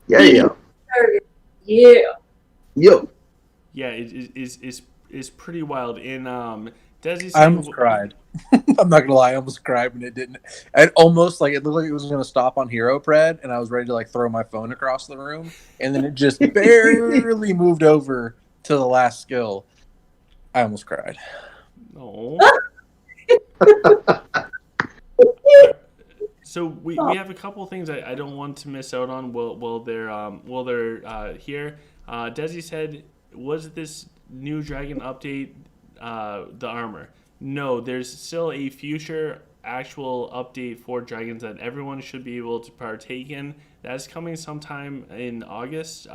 Yeah. Yo. Yeah, it is pretty wild. In Desi, I almost cried. I'm not gonna lie, I almost cried when it didn't. It almost it looked like it was gonna stop on Hero Pred, and I was ready to throw my phone across the room, and then it just barely moved over to the last skill. I almost cried. Oh. So we have a couple of things I don't want to miss out on while they're here. Desi said, was this new dragon update the armor? No, there's still a future actual update for dragons that everyone should be able to partake in. That's coming sometime in August.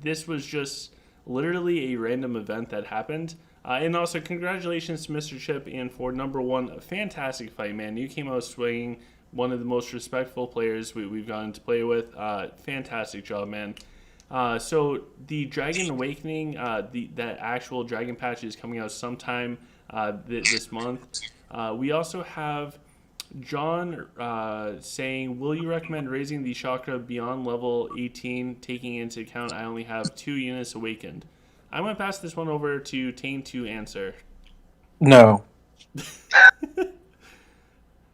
This was just literally a random event that happened. And also, congratulations to Mr. Chip and for number one. A fantastic fight, man. You came out swinging. One of the most respectful players we've gotten to play with. Fantastic job, man. So the Dragon Awakening, that actual Dragon Patch is coming out sometime this month. We also have John saying, will you recommend raising the Chakra beyond level 18, taking into account I only have 2 units awakened? I'm going to pass this one over to Taint to answer. No.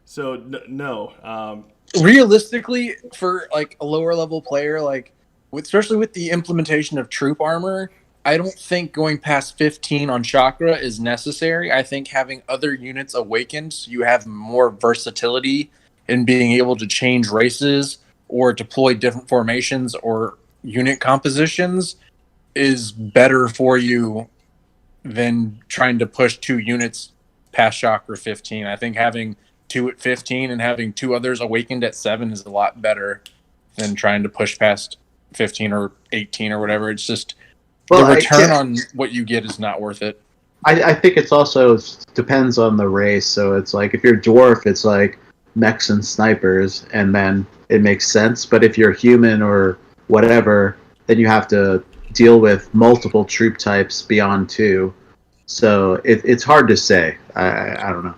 So, no. Realistically, for a lower level player, especially with the implementation of troop armor, I don't think going past 15 on Chakra is necessary. I think having other units awakened so you have more versatility in being able to change races or deploy different formations or unit compositions is better for you than trying to push 2 units past Chakra 15. I think having 2 at 15 and having 2 others awakened at 7 is a lot better than trying to push past 15 or 18 or whatever. It's just the return on what you get is not worth it. I think it's also depends on the race. So it's if you're dwarf, it's mechs and snipers, and then it makes sense. But if you're human or whatever, then you have to deal with multiple troop types beyond 2. So it's hard to say. I don't know.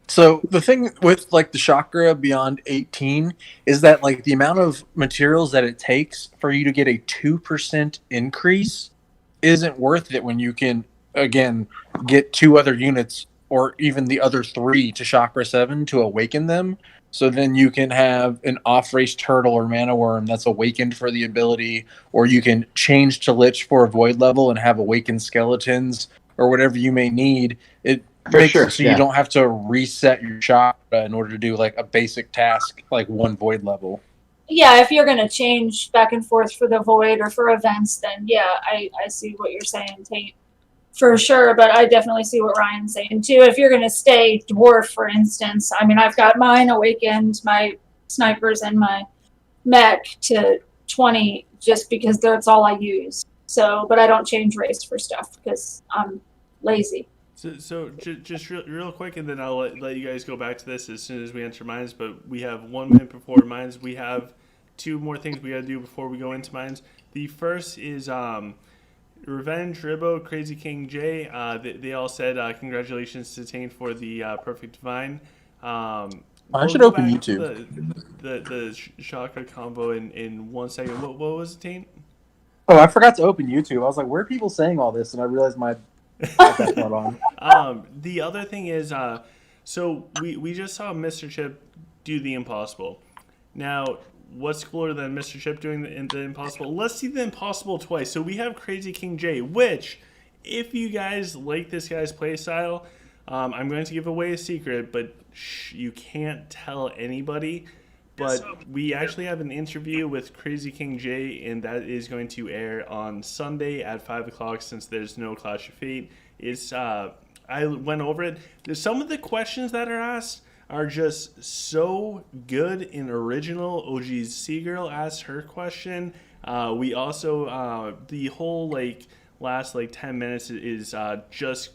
So the thing with the Chakra beyond 18 is that the amount of materials that it takes for you to get a 2% increase isn't worth it when you can again get 2 other units or even the other 3 to Chakra 7 to awaken them. So then you can have an off-race turtle or mana worm that's awakened for the ability, or you can change to Lich for a void level and have awakened skeletons or whatever you may need. It makes it so you don't have to reset your Chakra in order to do a basic task like 1 void level. Yeah, if you're going to change back and forth for the void or for events, then yeah, I see what you're saying, Tate. For sure, but I definitely see what Ryan's saying too. If you're going to stay dwarf, for instance, I mean, I've got mine awakened, my snipers and my mech to 20 just because that's all I use. So, but I don't change race for stuff because I'm lazy. So just real quick, and then I'll let you guys go back to this as soon as we enter mines. But we have 1 minute before mines. We have 2 more things we got to do before we go into mines. The first is Revenge, Ribbo, Crazy King J. They all said congratulations to Taint for the perfect divine. I should open YouTube. The Chakra combo in 1 second. What was it, Taint? Oh, I forgot to open YouTube. I was like, where are people saying all this? And I realized my iPad's not on. The other thing is, so we just saw Mr. Chip do the impossible. Now, what's cooler than Mr. Chip doing the impossible? Let's see the impossible twice. So we have Crazy King J, which, if you guys like this guy's playstyle, I'm going to give away a secret, but you can't tell anybody. But we actually have an interview with Crazy King J, and that is going to air on Sunday at 5 o'clock since there's no Clash of Fate. It's I went over it. Some of the questions that are asked are just so good and original. OGC girl asked her question. We also the whole last 10 minutes is just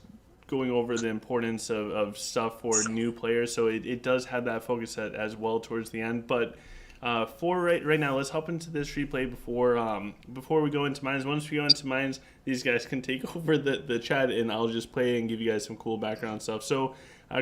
going over the importance of stuff for new players, so it does have that focus as well towards the end. But for right now, let's hop into this replay before we go into mines. Once we go into mines, these guys can take over the chat, and I'll just play and give you guys some cool background stuff. So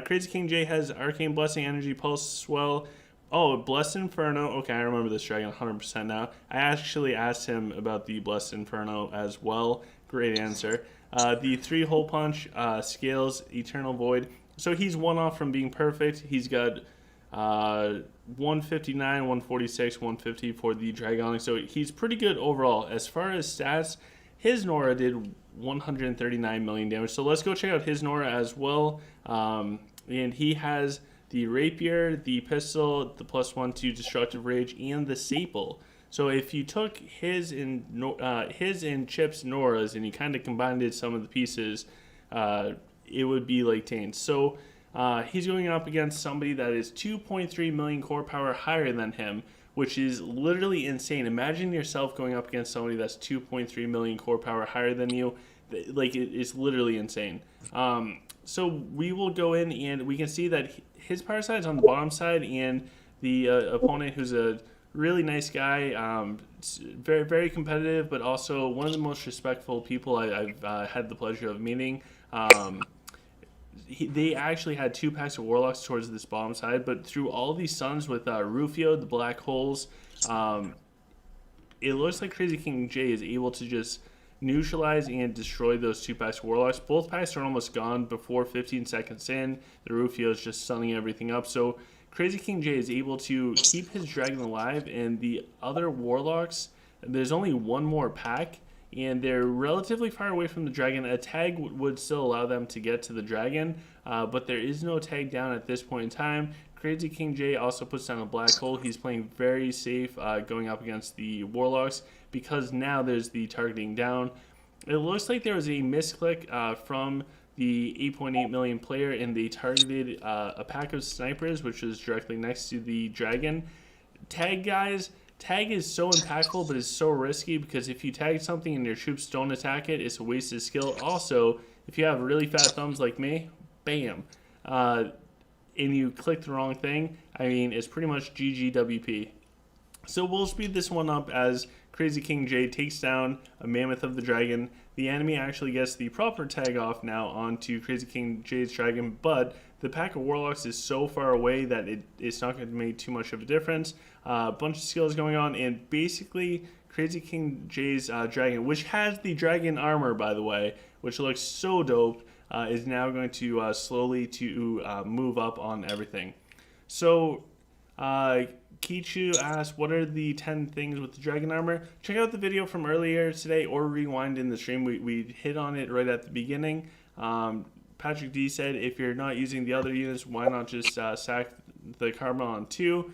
Crazy King J has Arcane Blessing, Energy Pulse, Swell. Oh, Blessed Inferno. Okay, I remember this dragon 100% now. I actually asked him about the Blessed Inferno as well. Great answer. The 3-hole punch, Scales, Eternal Void. So he's one off from being perfect. He's got 159, 146, 150 for the Dragonic. So he's pretty good overall. As far as stats, his Nora did 139 million damage. So let's go check out his Nora as well. And he has the Rapier, the Pistol, the +1 to Destructive Rage, and the Saple. So if you took his and Chip's Noras and you kind of combined some of the pieces, it would be like Taint. So he's going up against somebody that is 2.3 million core power higher than him, which is literally insane. Imagine yourself going up against somebody that's 2.3 million core power higher than you. It's literally insane. So we will go in and we can see that his power side is on the bottom side, and the opponent, who's a really nice guy, very, very competitive, but also one of the most respectful people I've had the pleasure of meeting. They actually had 2 packs of Warlocks towards this bottom side, but through all these suns with Rufio, the Black Holes, it looks like Crazy King J is able to just neutralize and destroy those 2 packs of Warlocks. Both packs are almost gone before 15 seconds in. The Rufio is just sunning everything up. So Crazy King J is able to keep his dragon alive, and the other Warlocks, there's only one more pack, and they're relatively far away from the dragon. A tag would still allow them to get to the dragon, but there is no tag down at this point in time. Crazy King J also puts down a Black Hole. He's playing very safe going up against the Warlocks, because now there's the targeting down. It looks like there was a misclick from the 8.8 million player, and they targeted a pack of snipers, which was directly next to the dragon. Tag, guys, tag is so impactful, but it's so risky, because if you tag something and your troops don't attack it, it's a wasted skill. Also, if you have really fat thumbs like me, bam, and you click the wrong thing, I mean, it's pretty much GGWP. So we'll speed this one up as Crazy King J takes down a Mammoth of the Dragon. The enemy actually gets the proper tag off now onto Crazy King J's dragon, but the pack of Warlocks is so far away that it's not going to make too much of a difference. A bunch of skills going on, and basically Crazy King J's dragon, which has the dragon armor, by the way, which looks so dope, is now going to slowly move up on everything. So Kichu asked, what are the 10 things with the dragon armor? Check out the video from earlier today, or rewind in the stream. We hit on it right at the beginning. Patrick D said, if you're not using the other units, why not just sack the Karma on 2?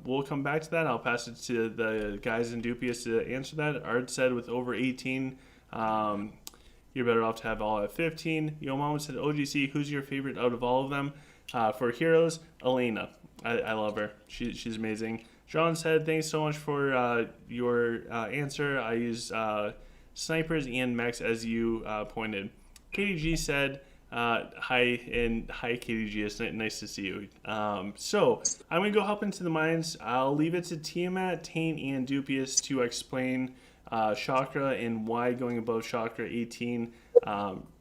We'll come back to that. I'll pass it to the guys in Dupius to answer that. Art said, with over 18, you're better off to have all at 15. Yo Mama said, OGC, who's your favorite out of all of them? For heroes, Elena. I love her. She's amazing. John said, thanks so much for your answer. I use snipers and mechs as you pointed. KDG said, hi, and hi KDG, it's nice to see you. So I'm going to go hop into the mines. I'll leave it to Tiamat, Taint, and Dupius to explain Chakra and why going above Chakra 18.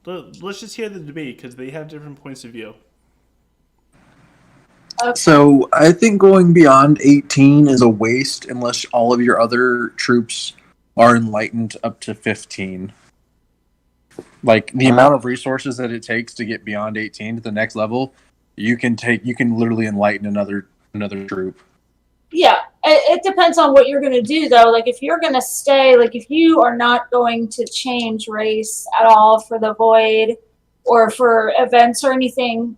Let's just hear the debate, because they have different points of view. So I think going beyond 18 is a waste unless all of your other troops are enlightened up to 15. Like the amount of resources that it takes to get beyond 18 to the next level, you can literally enlighten another troop. Yeah, it depends on what you're going to do, though. Like, if you're going to stay, like, if you are not going to change race at all for the Void or for events or anything,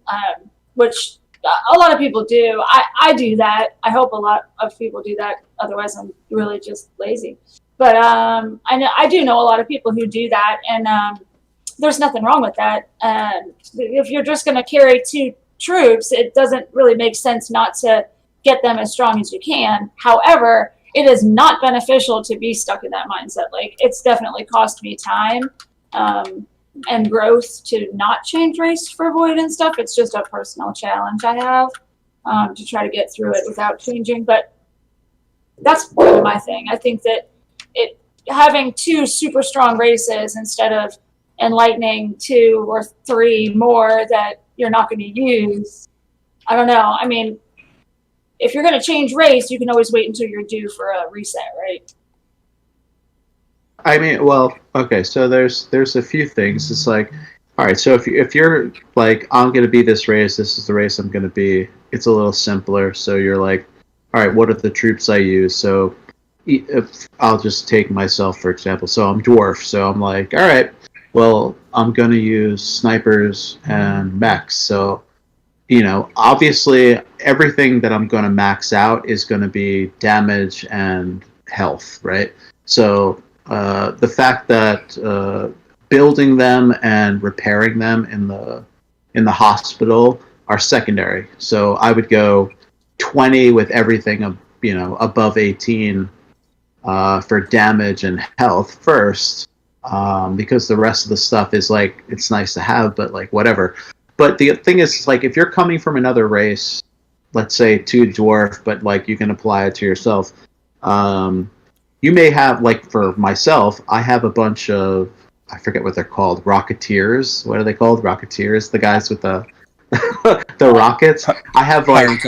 which a lot of people do. I do that. I hope a lot of people do that. Otherwise, I'm really just lazy. But I do know a lot of people who do that, and there's nothing wrong with that. If you're just going to carry 2 troops, it doesn't really make sense not to get them as strong as you can. However, it is not beneficial to be stuck in that mindset. Like, it's definitely cost me time and growth to not change race for Void and stuff. It's just a personal challenge I have to try to get through it without changing. But that's really my thing. I think that having 2 super strong races instead of enlightening 2 or 3 more that you're not going to use, I don't know. I mean, if you're going to change race, you can always wait until you're due for a reset, right? I mean, well, okay. So there's a few things. It's like, all right. So if you're like, I'm gonna be this race. This is the race I'm gonna be. It's a little simpler. So you're like, all right. What are the troops I use? So if I'll just take myself for example. So I'm dwarf. So I'm like, all right. Well, I'm gonna use snipers and mechs. So obviously everything that I'm going to max out is going to be damage and health, right? So the fact that building them and repairing them in the hospital are secondary. So I would go 20 with everything above 18 for damage and health first, because the rest of the stuff is like, it's nice to have, but like whatever. But the thing is, like, if you're coming from another race, let's say 2 dwarf, but like you can apply it to yourself, you may have, like, for myself, I have a bunch of, I forget what they're called, rocketeers. What are they called? Rocketeers, the guys with the the rockets. I have like,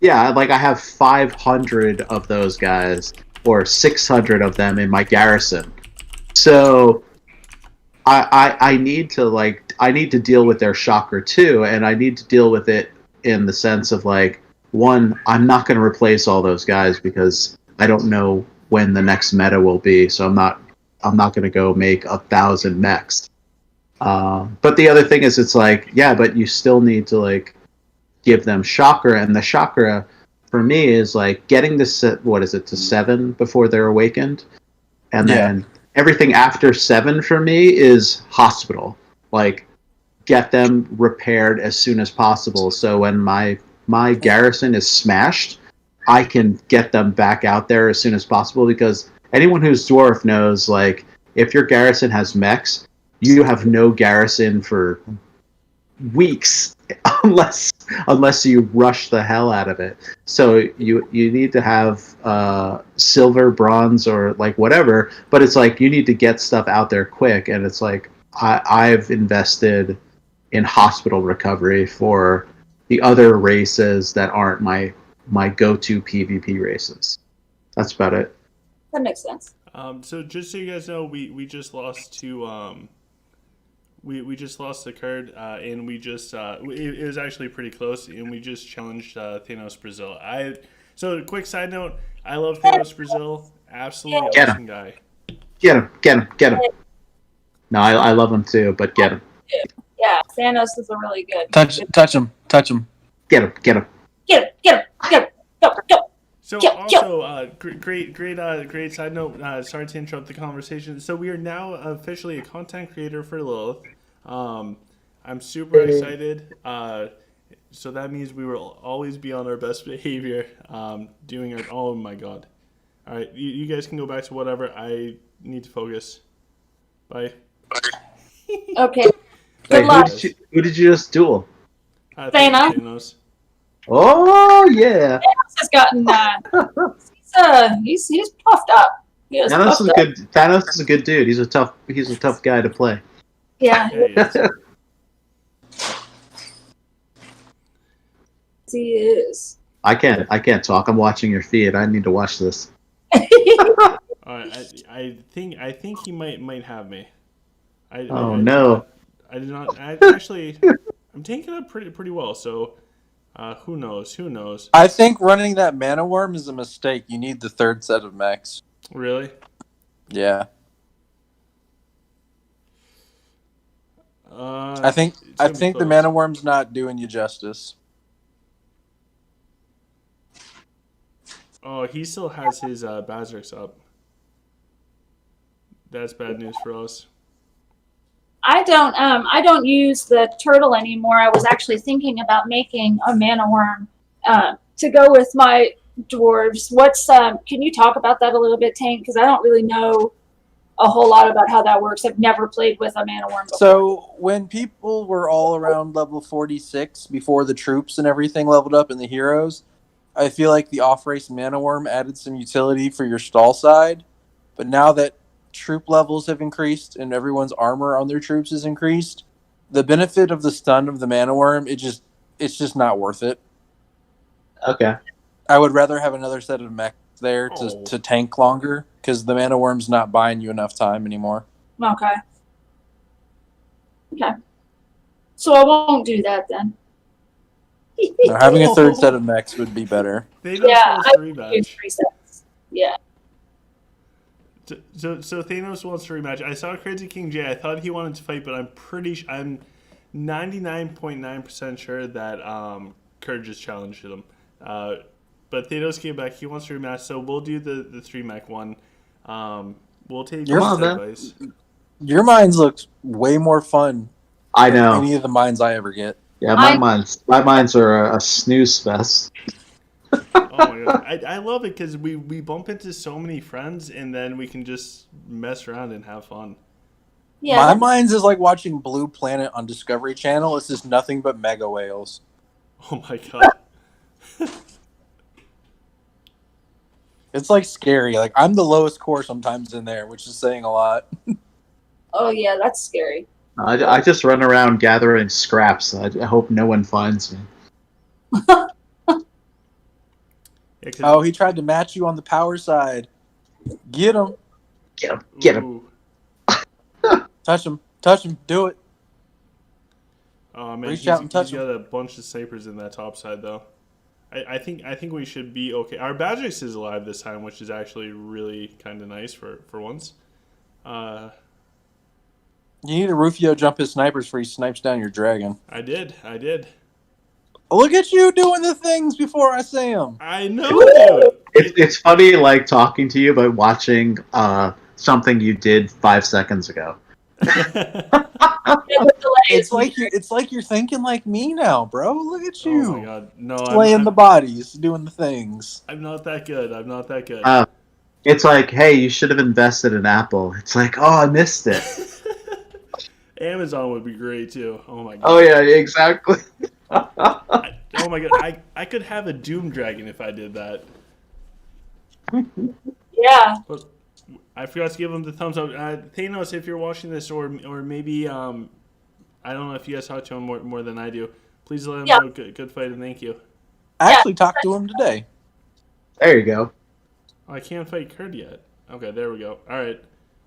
yeah, like I have 500 of those guys, or 600 of them in my garrison. So I need to deal with their Chakra too, and I need to deal with it in the sense of like, one, I'm not going to replace all those guys because I don't know when the next meta will be, so I'm not going to go make 1,000 mechs. But the other thing is, it's like, yeah, but you still need to like give them Chakra, and the Chakra for me is like getting to to 7 before they're awakened, and then everything after 7 for me is hospital. Like, get them repaired as soon as possible. So when my garrison is smashed, I can get them back out there as soon as possible, because anyone who's dwarf knows, like, if your garrison has mechs, you have no garrison for weeks unless you rush the hell out of it. So you need to have silver, bronze, or like whatever, but it's like you need to get stuff out there quick, and it's like I've invested in hospital recovery for the other races that aren't my go-to PvP races. That's about it. That makes sense. So just so you guys know, we just lost to we just lost the card, and we just it was actually pretty close, and we just challenged Thanos Brazil. So quick side note, I love Thanos Brazil, absolutely awesome guy. Get him. No, I love him too, but get him. Yeah, Thanos is a really good. Touch him. Get him. Go. So also, great side note. Sorry to interrupt the conversation. So we are now officially a content creator for Lilith. I'm super excited. So that means we will always be on our best behavior. Doing our. Oh my god! All right, you guys can go back to whatever. I need to focus. Bye. Okay. Hey, Good luck. who did you just duel? Thanos. Oh yeah. Thanos has gotten. He's puffed up. Thanos is a good dude. He's a tough guy to play. Yeah. Yeah, He is. I can't talk. I'm watching your feed. I need to watch this. I think he might have me. No. I did not. Actually, I'm taking it up pretty well. So, Who knows? Who knows? I think running that mana worm is a mistake. You need the third set of mechs. Really? Yeah. I It's think gonna be the close. mana worm's not doing you justice. Oh, he still has his Bazarks up. That's bad news for us. I don't use the turtle anymore. I was actually thinking about making a mana worm to go with my dwarves. Can you talk about that a little bit, Taint? Because I don't really know a whole lot about how that works. I've never played with a mana worm before. So when people were all around level 46 before the troops and everything leveled up in the heroes, I feel like the off-race mana worm added some utility for your stall side. But now that troop levels have increased and everyone's armor on their troops is increased, the benefit of the stun of the mana worm, it's just not worth it. Okay. I would rather have another set of mechs there to tank longer, because the mana worm's not buying you enough time anymore. Okay. So I won't do that then. Now, having a third set of mechs would be better. Thanos Yeah, wants I to use rematch. 3 sets. Yeah. So Thanos wants to rematch. I saw Crazy King J. I thought he wanted to fight, but I'm 99.9% sure that Kurt just challenged him. But Thanos came back. He wants to rematch, so we'll do the 3 mech one. We'll take Come on, his man. advice. Your mines look way more fun I than know. any of the mines I ever get. Yeah, my mines are a snooze fest. Oh my god, I love it because we bump into so many friends, and then we can just mess around and have fun. Yeah. My mines is like watching Blue Planet on Discovery Channel. It's just nothing but mega whales. Oh my god. It's like scary. Like I'm the lowest core sometimes in there, which is saying a lot. Oh yeah, that's scary. I just run around gathering scraps. I hope no one finds me. Yeah, Oh, he tried to match you on the power side. Get him. Get him. Get him. Touch him. Touch him. Do it. Oh man, Reach out and touch he's got a bunch of snipers in that top side though. I think we should be okay. Our Badgix is alive this time, which is actually really kind of nice for once. You need to Rufio jump his snipers before he snipes down your dragon. I did. Look at you doing the things before I say them. I know, dude. It's funny, like talking to you, but watching something you did 5 seconds ago. It's like you're thinking like me now, bro. Look at you. Oh my god, no! Slaying the bodies, doing the things. I'm not that good. It's like, hey, you should have invested in Apple. It's like, oh, I missed it. Amazon would be great too. Oh my god. Oh yeah, exactly. Oh my god, I could have a Doom Dragon if I did that. Yeah. But I forgot to give him the thumbs up. Thanos, if you're watching this, or maybe I don't know if you guys talk to him more than I do. Please let him know. Good fight and thank you. I actually talked to him today. There you go. Oh, I can't fight Kurt yet. Okay, there we go. All right.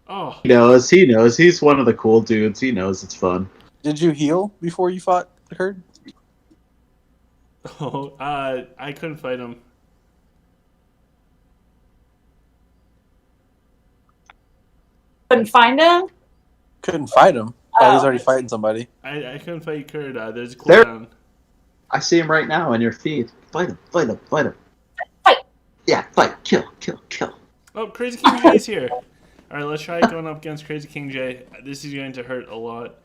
Oh. He knows. He's one of the cool dudes. He knows it's fun. Did you heal before you fought Kurt? Oh, I couldn't fight him. Couldn't find him? Couldn't fight him. Oh, he's already fighting somebody. I couldn't fight Kurt. There's a There- cooldown. I see him right now in your feed. Fight him. Fight. Yeah, fight. Kill. Oh, Crazy King J is here. All right, let's try going up against Crazy King J. This is going to hurt a lot.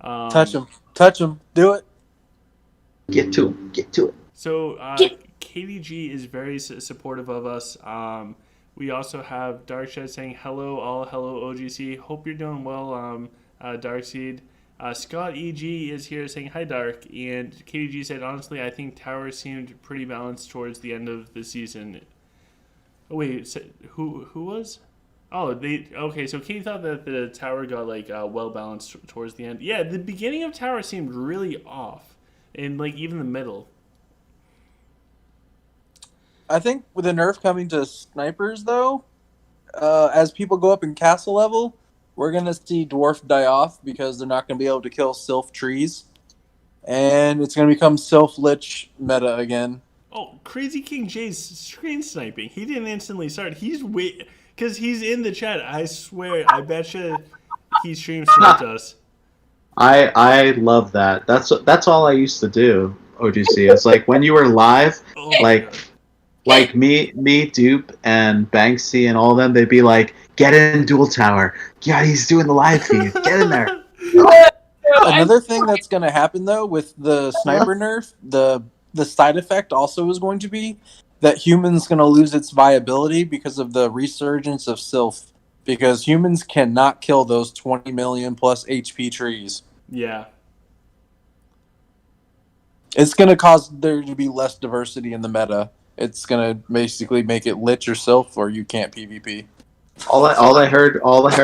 Touch him. Do it. Get to it. So KDG is very supportive of us. We also have Darkshed saying hello OGC. Hope you're doing well, Darkseed. Scott EG is here saying hi Dark, and KDG said honestly I think Tower seemed pretty balanced towards the end of the season. Oh wait, so who was? Oh, okay. So Katie thought that the Tower got like well balanced towards the end. Yeah, the beginning of Tower seemed really off, and like even the middle. I think with the nerf coming to snipers, though, as people go up in castle level, we're going to see Dwarf die off because they're not going to be able to kill Sylph trees. and it's going to become self-lich meta again. Oh, Crazy King J's screen sniping. He didn't instantly start. He's because he's in the chat. I swear, I betcha he stream sniped us. I love that. That's all I used to do. OGC. It's like when you were live, Oh, like me, Dupe, and Banksy, and all of them. They'd be like, "Get in Duel Tower. Yeah, he's doing the live feed. Get in there." Another thing that's going to happen though with the sniper nerf, the side effect also is going to be that humans going to lose its viability because of the resurgence of Sylph. Because humans cannot kill those 20 million plus HP trees. yeah. It's going to cause there to be less diversity in the meta. It's going to basically make it lich or Sylph, or you can't PvP. All I heard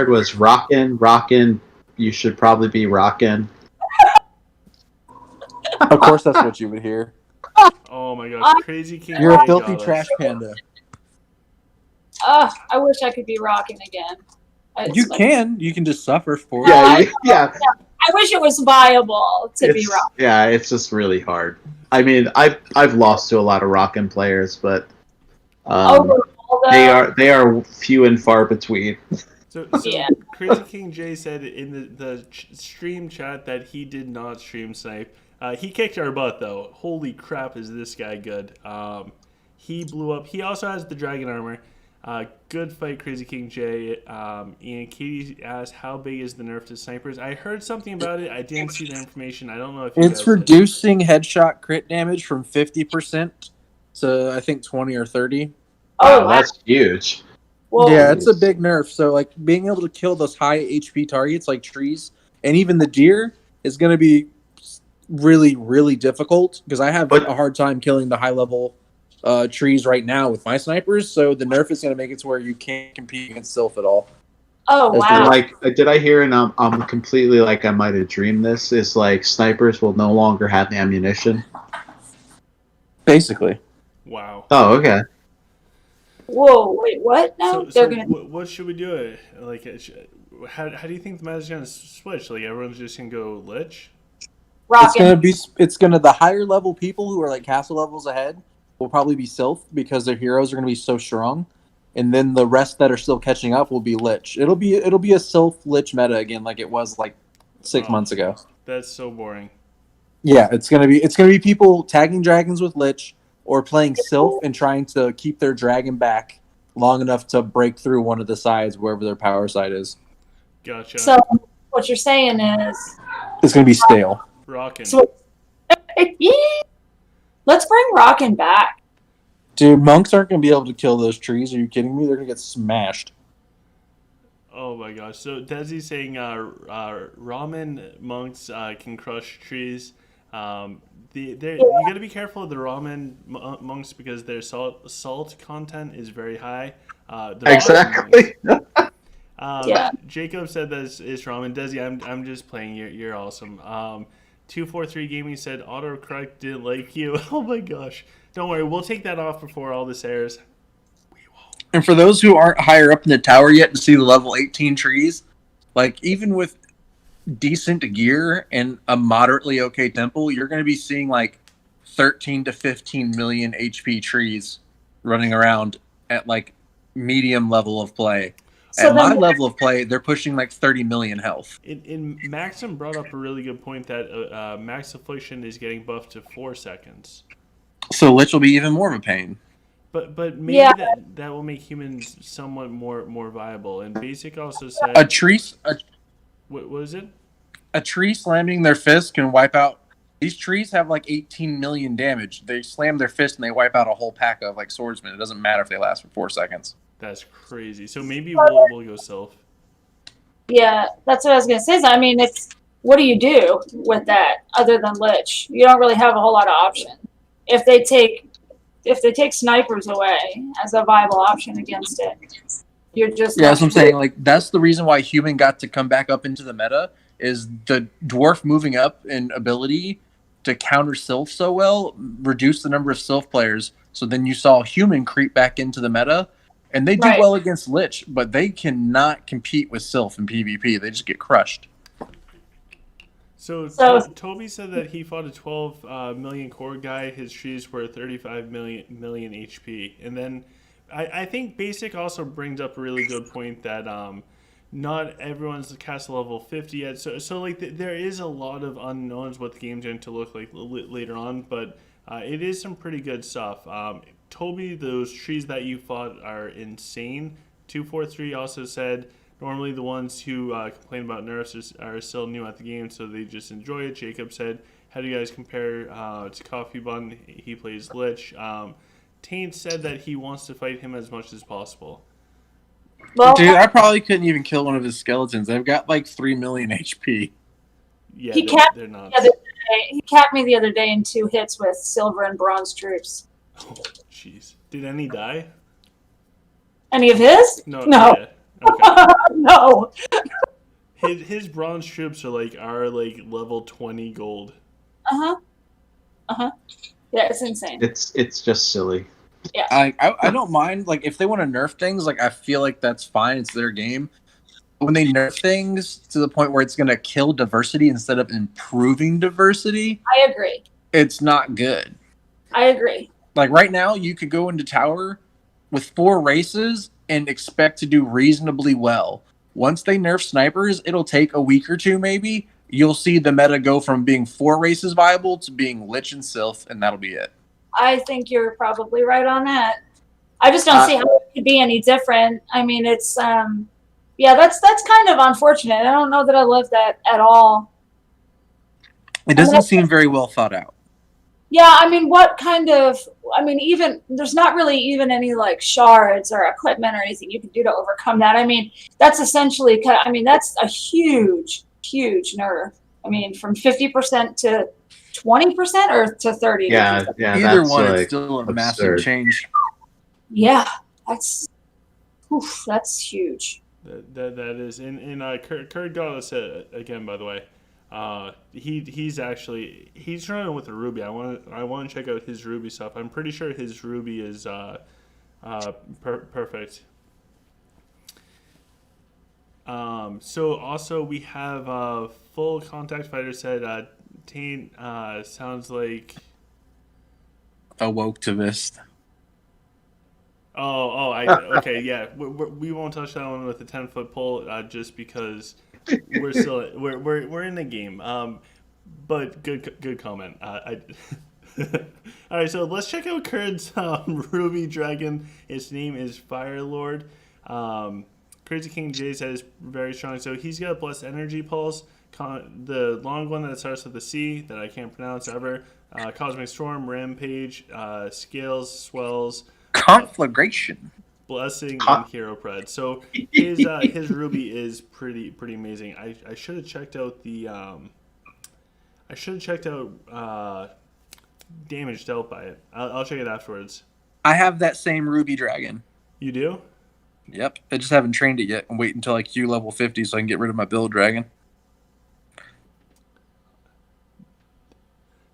was rockin'. You should probably be rockin'. Of course, that's what you would hear. Oh my gosh, Crazy King. You're J a filthy got us. trash panda. I wish I could be rocking again. You can just suffer for it. Yeah. I wish it was viable to be rocking. Yeah, it's just really hard. I mean, I've lost to a lot of rockin' players, but they are few and far between. So Yeah. Crazy King J said in the stream chat that he did not stream snipe. He kicked our butt though. Holy crap, is this guy good? He blew up. He also has the dragon armor. Good fight, Crazy King J. And Katie asked, how big is the nerf to snipers? I heard something about it. I didn't see the information. I don't know if you It's guys reducing headshot crit damage from 50% to I think 20 or 30. Wow, that's huge. Whoa. Yeah, it's a big nerf. So like being able to kill those high HP targets like trees and even the deer is going to be really, really difficult because I have a hard time killing the high level trees right now with my snipers. So the nerf is going to make it to where you can't compete against Sylph at all. Oh, wow. Like, did I hear? And I'm completely like I might have dreamed this. Is like snipers will no longer have ammunition. Basically. Wow. Oh, okay. Whoa, wait, what? No, So they're gonna. what should we do? Like, how do you think the meta's gonna switch? Like, everyone's just gonna go lich? Rockin'. It's gonna the higher level people who are like castle levels ahead will probably be Sylph because their heroes are gonna be so strong, and then the rest that are still catching up will be lich. It'll be a Sylph lich meta again, like it was like 6 months ago. That's so boring. Yeah, it's gonna be people tagging dragons with lich or playing Sylph and trying to keep their dragon back long enough to break through one of the sides wherever their power side is. Gotcha. So what you're saying is It's gonna be stale. Rockin'. So, let's bring Rockin' back. Dude, monks aren't gonna be able to kill those trees. Are you kidding me? They're gonna get smashed. Oh my gosh. So Desi's saying ramen monks can crush trees. You got to be careful of the ramen monks because their salt content is very high. Exactly. Jacob said this is ramen. Desi, I'm just playing. You're awesome. 243 Gaming said autocorrect didn't like you. Oh my gosh. Don't worry, we'll take that off before all this airs. And for those who aren't higher up in the tower yet to see the level 18 trees, like even with decent gear and a moderately okay temple, you're going to be seeing like 13 to 15 million HP trees running around at like medium level of play. So at my level of play, they're pushing like 30 million health. In Maxim brought up a really good point that Max Affliction is getting buffed to 4 seconds. So Lich will be even more of a pain. But maybe that will make humans somewhat more viable. And Basic also said what was it? A tree slamming their fist can wipe out. These trees have like 18 million damage. They slam their fist and they wipe out a whole pack of like swordsmen. It doesn't matter if they last for 4 seconds. That's crazy. So maybe we'll go Sylph. Yeah, that's what I was gonna say. I mean, what do you do with that other than Lich? You don't really have a whole lot of options. If they take snipers away as a viable option against it, you're just that's what I'm saying. Like that's the reason why human got to come back up into the meta is the dwarf moving up in ability to counter Sylph so well, reduce the number of Sylph players. So then you saw human creep back into the meta, and they do well against Lich, but they cannot compete with Sylph in PvP. They just get crushed. So, So- Toby said that he fought a 12 million core guy. His trees were 35 million HP. And then I think Basic also brings up a really good point that not everyone's cast level 50 yet. So like there is a lot of unknowns what the game's going to look like later on, but it is some pretty good stuff. Toby, those trees that you fought are insane. 243 also said normally the ones who complain about nerfs are still new at the game, so they just enjoy it. Jacob said, how do you guys compare to Coffee Bun? He plays Lich. Taint said that he wants to fight him as much as possible. Well, Dude, I probably couldn't even kill one of his skeletons. They've got like 3 million HP. Yeah, He they're not. he capped me the other day in 2 hits with silver and bronze troops. Oh, jeez. Did any die? Any of his? No. No. Yeah. Okay. No. His bronze troops are like level 20 gold. Yeah, it's insane. It's just silly. I don't mind, like, if they want to nerf things, like, I feel like that's fine. It's their game. When they nerf things to the point where it's going to kill diversity instead of improving diversity, I agree. it's not good. I agree. Like, right now, you could go into Tower with 4 races and expect to do reasonably well. Once they nerf snipers, it'll take a week or 2, maybe. You'll see the meta go from being 4 races viable to being Lich and Sylph, and that'll be it. I think you're probably right on that. I just don't see how it could be any different. I mean, it's yeah, that's kind of unfortunate. I don't know that I love that at all. It doesn't seem very well thought out. Yeah, I mean, what kind of? I mean, even there's not really even any like shards or equipment or anything you can do to overcome that. I mean, that's essentially. I mean, that's a huge nerf. I mean, from 50% to 20% or to 30%. Yeah. Either That's one, like it's still a absurd. massive change. Yeah, that's huge. That is. And Kurt got us again, by the way. He's running with a Ruby. I want to check out his Ruby stuff. I'm pretty sure his Ruby is perfect. So also we have full contact fighter said Taint sounds like A woketivist. Okay, yeah. We won't touch that one with a 10-foot pole just because we're still we're in the game. But good comment. All right, so let's check out Kurt's Ruby Dragon. Its name is Firelord. Crazy King J says very strong. So he's got a Blessed Energy Pulse. The long one that starts with a C that I can't pronounce ever. Cosmic Storm, Rampage, Scales, Swells, Conflagration. Blessing, and Hero Pred. So his Ruby is pretty amazing. I should have checked out the damage dealt by it. I'll check it afterwards. I have that same Ruby Dragon. You do? Yep. I just haven't trained it yet. I'm waiting until like Q level 50 so I can get rid of my Build Dragon.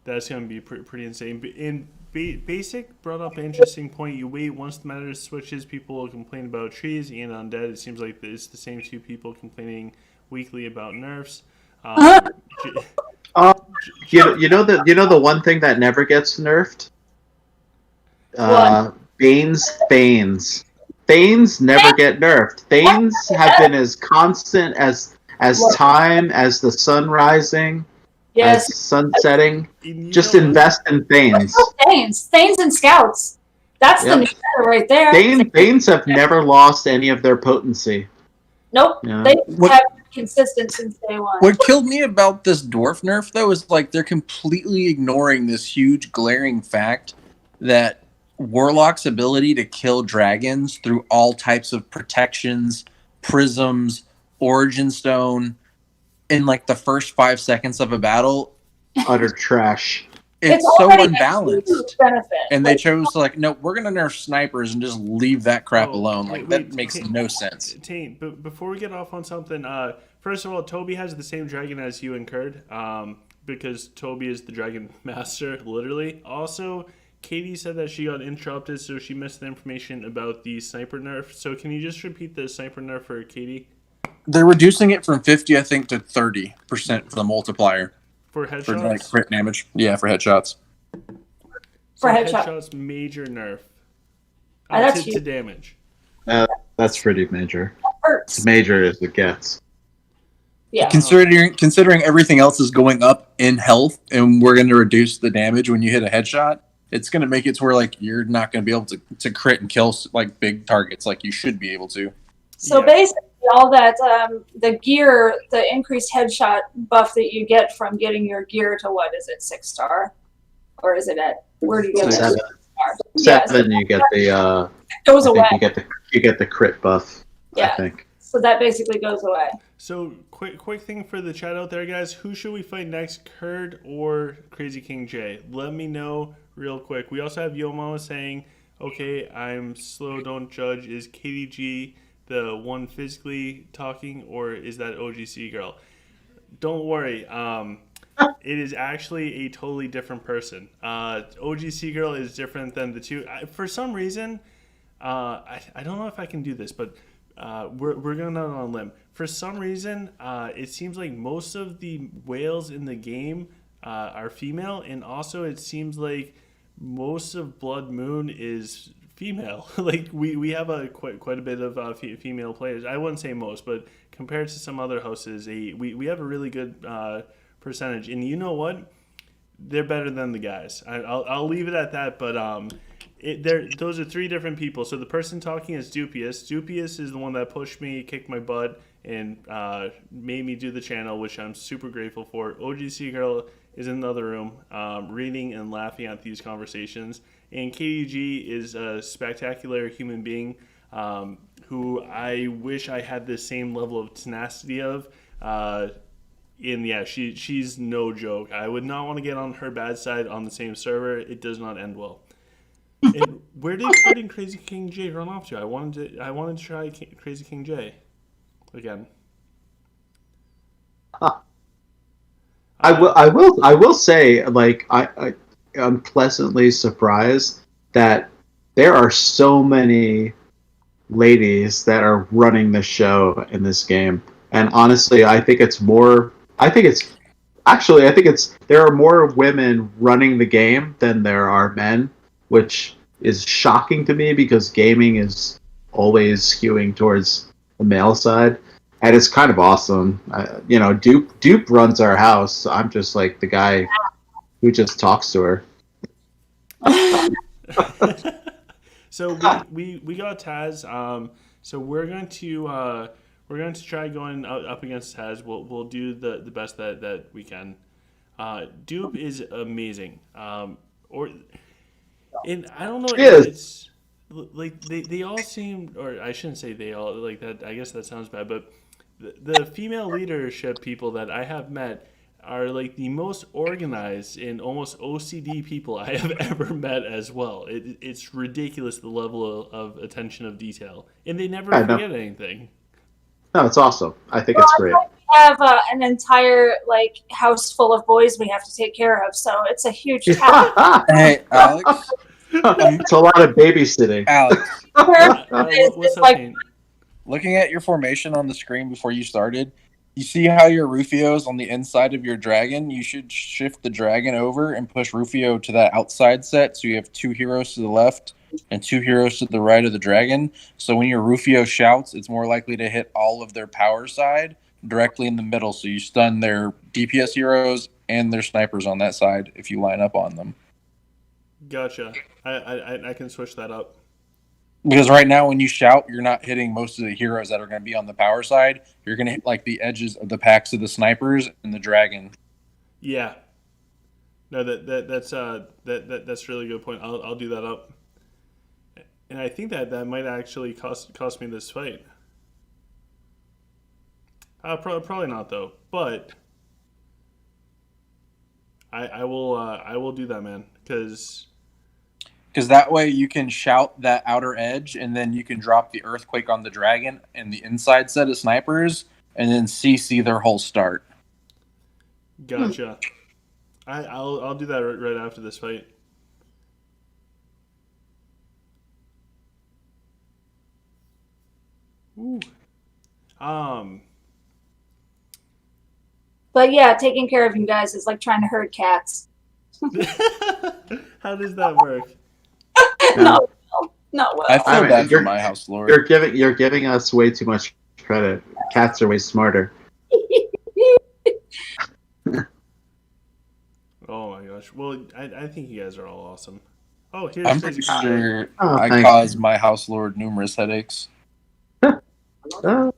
That's going to be pretty insane. In Basic brought up an interesting point. You wait once the meta switches, people will complain about trees and Undead. It seems like it's the same 2 people complaining weekly about nerfs. You know the one thing that never gets nerfed? Bane's Thanes never get nerfed. Thanes have been as constant as time, as the sun rising, as sun setting. Just invest in Thanes. Thanes and Scouts. That's the new meta right there. Thanes have never lost any of their potency. Nope. Yeah. They have been consistent since day one. What killed me about this dwarf nerf, though, is like they're completely ignoring this huge glaring fact that Warlock's ability to kill dragons through all types of protections, prisms, origin stone, in like the first 5 seconds of a battle, Utter trash. it's so unbalanced. Benefit. And they chose to like, no, we're gonna nerf snipers and just leave that crap alone. Like wait, that makes no sense. Taint, but before we get off on something, first of all, Toby has the same dragon as you and Kurt, because Toby is the dragon master, literally. Also, Katie said that she got interrupted, so she missed the information about the sniper nerf. So can you just repeat the sniper nerf for Katie? They're reducing it from 50, I think, to 30% for the multiplier For for like headshots? crit damage. Yeah, for headshots. So For headshot. headshots, major nerf. That's To huge. damage. That's pretty major. It's Hurts. major as it gets. Yeah. Considering everything else is going up in health, and we're going to reduce the damage when you hit a headshot, it's going to make it to where like you're not going to be able to crit and kill like big targets like you should be able to. So Yeah. basically, all that the gear, the increased headshot buff that you get from getting your gear to what is it, 6-star, or is it at where do you get it? 7. 6-star. 7, you get the. It goes I away. think you get the crit buff. Yeah. I think. So that basically goes away. So quick thing for the chat out there, guys. Who should we fight next, Kurd or Crazy King J? Let me know real quick. We also have Yomo saying, "Okay, I'm slow. Don't judge. Is KDG the one physically talking, or is that OGC girl?" Don't worry. It is actually a totally different person. OGC girl is different than the two. For some reason, I don't know if I can do this, but we're going out on a limb. For some reason, it seems like most of the whales in the game are female, and also it seems like most of Blood Moon is female. Like we have quite a bit of female players. I wouldn't say most, but compared to some other houses, we have a really good percentage. And you know what? They're better than the guys. I'll leave it at that. But those are three different people. So the person talking is Dupius. Dupius is the one that pushed me, kicked my butt, and made me do the channel, which I'm super grateful for. OGC Girl is in the other room, reading and laughing at these conversations. And KDG is a spectacular human being who I wish I had the same level of tenacity of. And yeah, she's no joke. I would not want to get on her bad side on the same server. It does not end well. And where did Crazy King J run off to? I wanted to try Crazy King J again. I will say, like, I'm pleasantly surprised that there are so many ladies that are running the show in this game. And honestly, I think there are more women running the game than there are men, which is shocking to me because gaming is always skewing towards the male side. And it's kind of awesome. Dupe runs our house. So I'm just like the guy who just talks to her. So we got Taz. So we're going to try going up against Taz. We'll do the best that we can. Dupe is amazing. And I don't know if it's like they all seem, or I shouldn't say they all like that. I guess that sounds bad, but the female leadership people that I have met are like the most organized and almost OCD people I have ever met as well. It's ridiculous the level of attention of detail, and they never forget anything. No, it's awesome. I think it's great. We have an entire house full of boys we have to take care of, so it's a huge challenge. Hey, Alex. It's a lot of babysitting. Alex. What's up, Taint? Looking at your formation on the screen before you started, you see how your Rufio's on the inside of your dragon? You should shift the dragon over and push Rufio to that outside set, so you have 2 heroes to the left and 2 heroes to the right of the dragon. So when your Rufio shouts, it's more likely to hit all of their power side directly in the middle, so you stun their DPS heroes and their snipers on that side if you line up on them. Gotcha. I can switch that up. Because right now, when you shout, you're not hitting most of the heroes that are going to be on the power side. You're going to hit like the edges of the packs of the snipers and the dragon. Yeah. No, that's a really good point. I'll do that up. And I think that might actually cost me this fight. Probably not though, but I will do that, man, because that way you can shout that outer edge, and then you can drop the earthquake on the dragon and the inside set of snipers, and then CC their whole start. Gotcha. I'll do that right after this fight. Ooh. But yeah, taking care of you guys is like trying to herd cats. How does that work? Not well. Not I well. feel I mean, bad for my house lord. You're giving us way too much credit. Cats are way smarter. Oh my gosh. Well, I think you guys are all awesome. Oh, here's I'm Crazy pretty King J. sure Oh, I thanks. caused my house lord numerous headaches. Oh,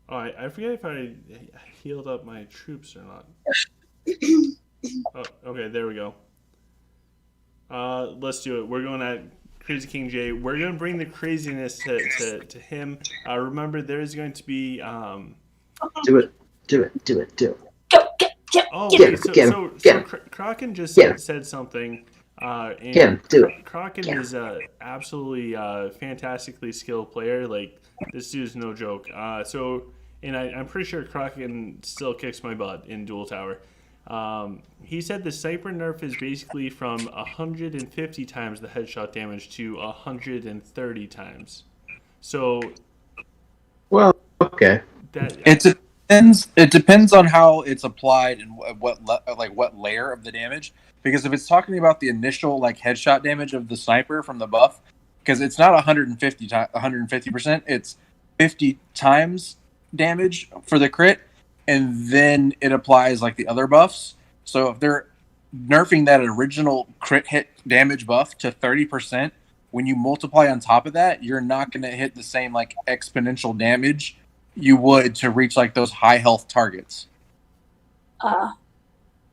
Oh, I forget if I healed up my troops or not. Oh, okay, there we go. Let's do it. We're going at Crazy King J. We're going to bring the craziness to him. Remember, there is going to be. do it. Do it. Do it. Do it. Go, get, Oh, Get okay. him, So, get him, so, get so him. Kraken just Get him. said something. And Get him, do it. Kraken Get him. is a absolutely fantastically skilled player. Like, this dude's no joke. And I'm pretty sure Kraken still kicks my butt in Duel Tower. He said the sniper nerf is basically from 150 times the headshot damage to 130 times. So Well, okay. that It depends on how it's applied and what layer of the damage. Because if it's talking about the initial like headshot damage of the sniper from the buff, because it's not 150%, it's 50 times damage for the crit, and then it applies like the other buffs. So if they're nerfing that original crit hit damage buff to 30%, when you multiply on top of that, you're not going to hit the same like exponential damage you would to reach like those high health targets.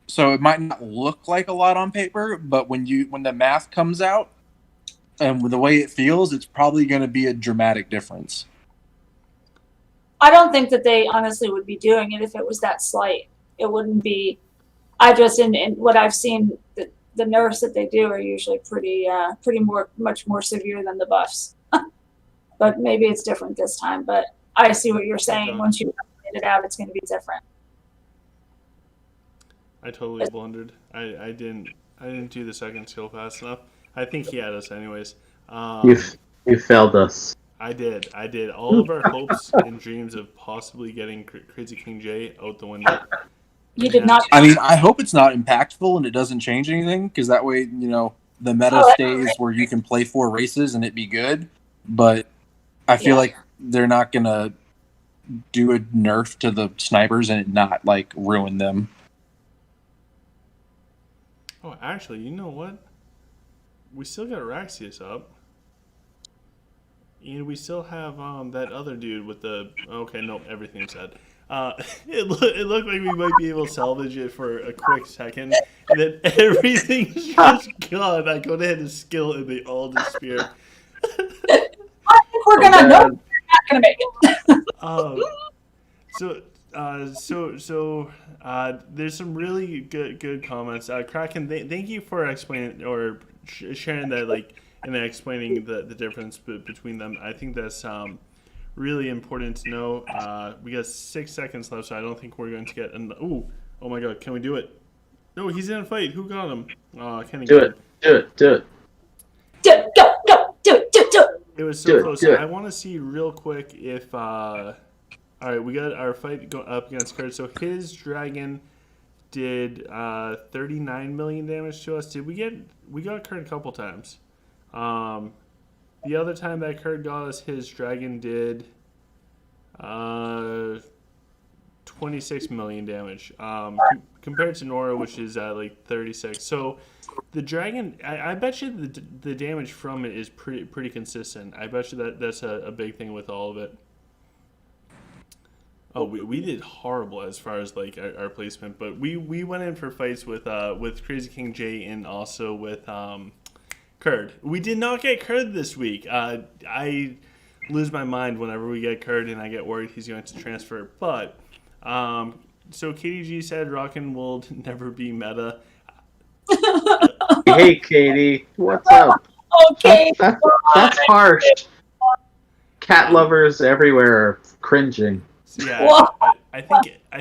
So it might not look like a lot on paper, but when the math comes out and with the way it feels, it's probably going to be a dramatic difference. I don't think that they honestly would be doing it if it was that slight. It wouldn't be. I just in what I've seen, the nerfs that they do are usually much more severe than the buffs. But maybe it's different this time. But I see what you're saying. Once you get it out, it's going to be different. I totally blundered. I didn't do the second skill fast enough. I think he had us anyways. You failed us. I did. All of our hopes and dreams of possibly getting Crazy King J out the window. You did not. I mean, I hope it's not impactful and it doesn't change anything, because that way, the meta stays where you can play 4 races and it be good. But I feel like they're not going to do a nerf to the snipers and it not, like, ruin them. Oh, actually, you know what? We still got Raxius up. And we still have that other dude with the... Okay, nope, everything's dead. It looked like we might be able to salvage it for a quick second. And then everything's just gone. I go ahead and skill and they all disappear. I think we're gonna know we're not gonna make it. So there's some really good comments. Kraken, thank you for explaining or sharing that, like, and then explaining the difference between them. I think that's really important to know. We got 6 seconds left, so I don't think we're going to get oh my god, can we do it? No, he's in a fight. Who got him? Kenny Do got him. it. Do it. Go. Do it. It was so close. I want to see real quick if all right, we got our fight going up against Kurt. So his dragon did 39 million damage to us. We got Kurt a couple times. The other time that Kurt got us, his dragon did 26 million damage. Compared to Nora, which is at like 36. So the dragon, I bet you the damage from it is pretty consistent. I bet you that's a big thing with all of it. Oh, we did horrible as far as like our placement, but we went in for fights with Crazy King J and also with Kurd. We did not get Kurd this week. I lose my mind whenever we get Kurd, and I get worried he's going to transfer. But so KDG said Rockin' will never be meta. Hey, Katie, what's up? Okay. That's harsh. Cat lovers everywhere are cringing. Yeah, I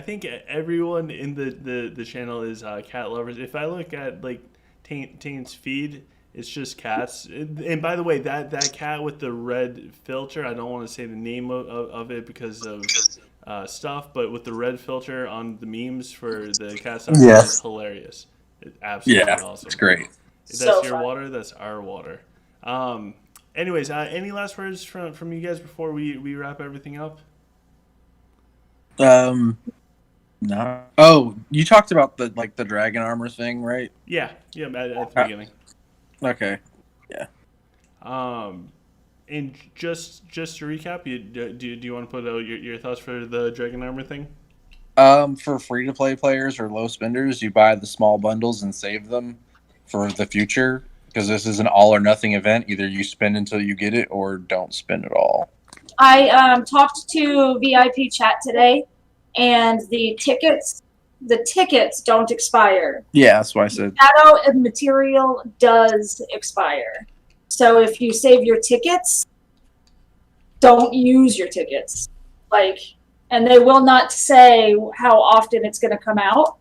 think everyone in the channel is cat lovers. If I look at like Taint's feed, it's just cats. And by the way, that cat with the red filter, I don't want to say the name of it because of stuff, but with the red filter on the memes for the cast Yes. is hilarious. It's absolutely Yeah, awesome. it's great. If So that's your fun. water, that's our water. Anyways, any last words from you guys before we wrap everything up? No. Oh, you talked about the dragon armor thing, right? Yeah, at the beginning. Okay. And just to recap, do you want to put out your thoughts for the dragon armor thing? For free to play players or low spenders, you buy the small bundles and save them for the future because this is an all or nothing event. Either you spend until you get it or don't spend at all. I talked to VIP chat today, and the tickets don't expire. Yeah, that's why I said. Shadow and material does expire. So if you save your tickets, don't use your tickets. And they will not say how often it's going to come out.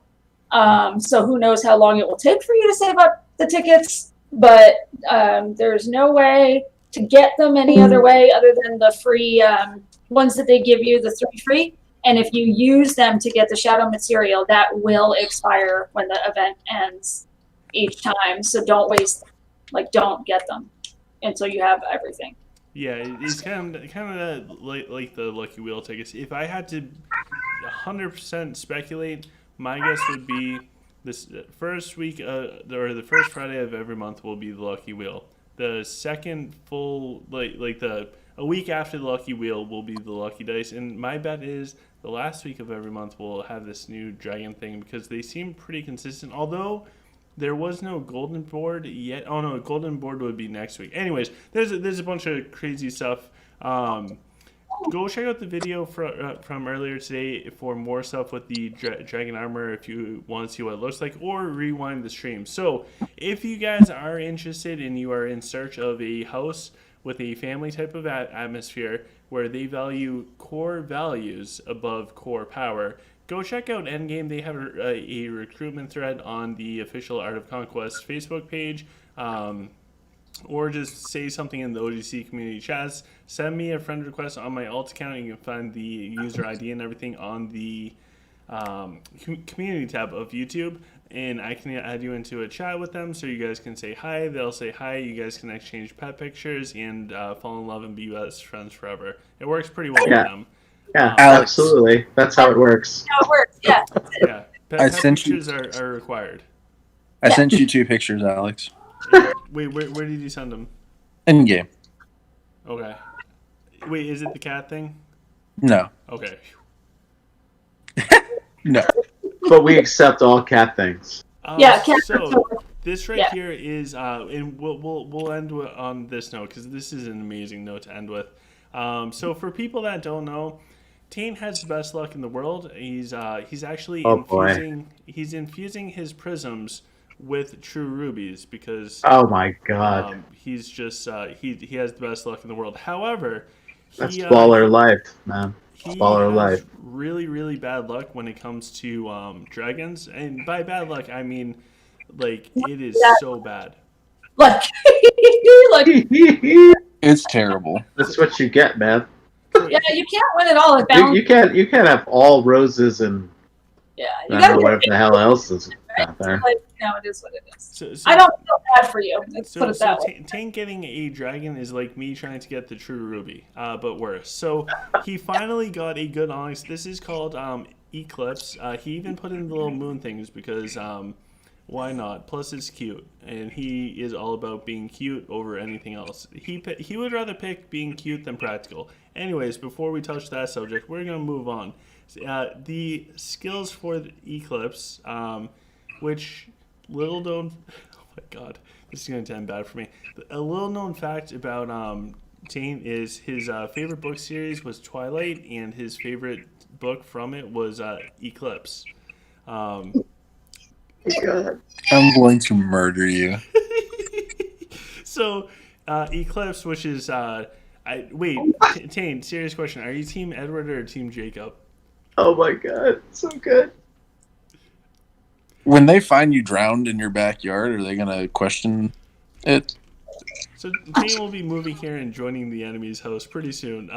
So who knows how long it will take for you to save up the tickets. But there's no way to get them any other way other than the free ones that they give you, the 3 free. And if you use them to get the shadow material, that will expire when the event ends each time. So don't waste them. Don't get them until you have everything. Yeah, it's kind of like the Lucky Wheel tickets. If I had to 100% speculate, my guess would be this first week or the first Friday of every month will be the Lucky Wheel. The second full a week after the Lucky Wheel will be the Lucky Dice, and my bet is the last week of every month will have this new dragon thing because they seem pretty consistent. Although there was no golden board yet. Oh no, golden board would be next week. Anyways, there's a bunch of crazy stuff. Go check out the video from earlier today for more stuff with the dragon armor if you want to see what it looks like, or rewind the stream. So if you guys are interested and you are in search of a house with a family type of atmosphere where they value core values above core power, go check out Endgame. They have a recruitment thread on the official Art of Conquest Facebook page. Or just say something in the OGC community chats. Send me a friend request on my alt account. You can find the user ID and everything on the community tab of YouTube. And I can add you into a chat with them so you guys can say hi. They'll say hi. You guys can exchange pet pictures and fall in love and be best friends forever. It works pretty well with them. Yeah, Alex. absolutely. That's how it works. How it works, yeah. Yeah, pet pictures are required. I sent you 2 pictures, Alex. Wait, where did you send them? In game. Okay. Wait, is it the cat thing? No. Okay. No. But we accept all cat things. Yeah, cat So this right here is, and we'll end on this note because this is an amazing note to end with. So for people that don't know, Taint has the best luck in the world. He's actually infusing his prisms with true rubies because oh my god, he's just he has the best luck in the world. However, that's baller life, man. He Baller has life. really bad luck when it comes to dragons, and by bad luck I mean it is so bad. It's terrible. That's what you get, man. Yeah, you can't win it all. You can't have all roses and yeah, I don't know whatever the hell else is out there. It is what it is. So I don't feel bad for you. Let's put it that way. Taint getting a dragon is like me trying to get the true ruby, but worse. So he finally got a good onyx. This is called Eclipse. He even put in the little moon things because why not? Plus it's cute, and he is all about being cute over anything else. He would rather pick being cute than practical. Anyways, before we touch that subject, we're gonna move on. The skills for the Eclipse, which little known, oh my god, this is going to end bad for me. A little known fact about Taint is his favorite book series was Twilight, and his favorite book from it was Eclipse. I'm going to murder you. So, Eclipse, which is Taint, serious question: are you Team Edward or Team Jacob? Oh my god, so good. When they find you drowned in your backyard, are they gonna question it? So Taint will be moving here and joining the enemy's host pretty soon.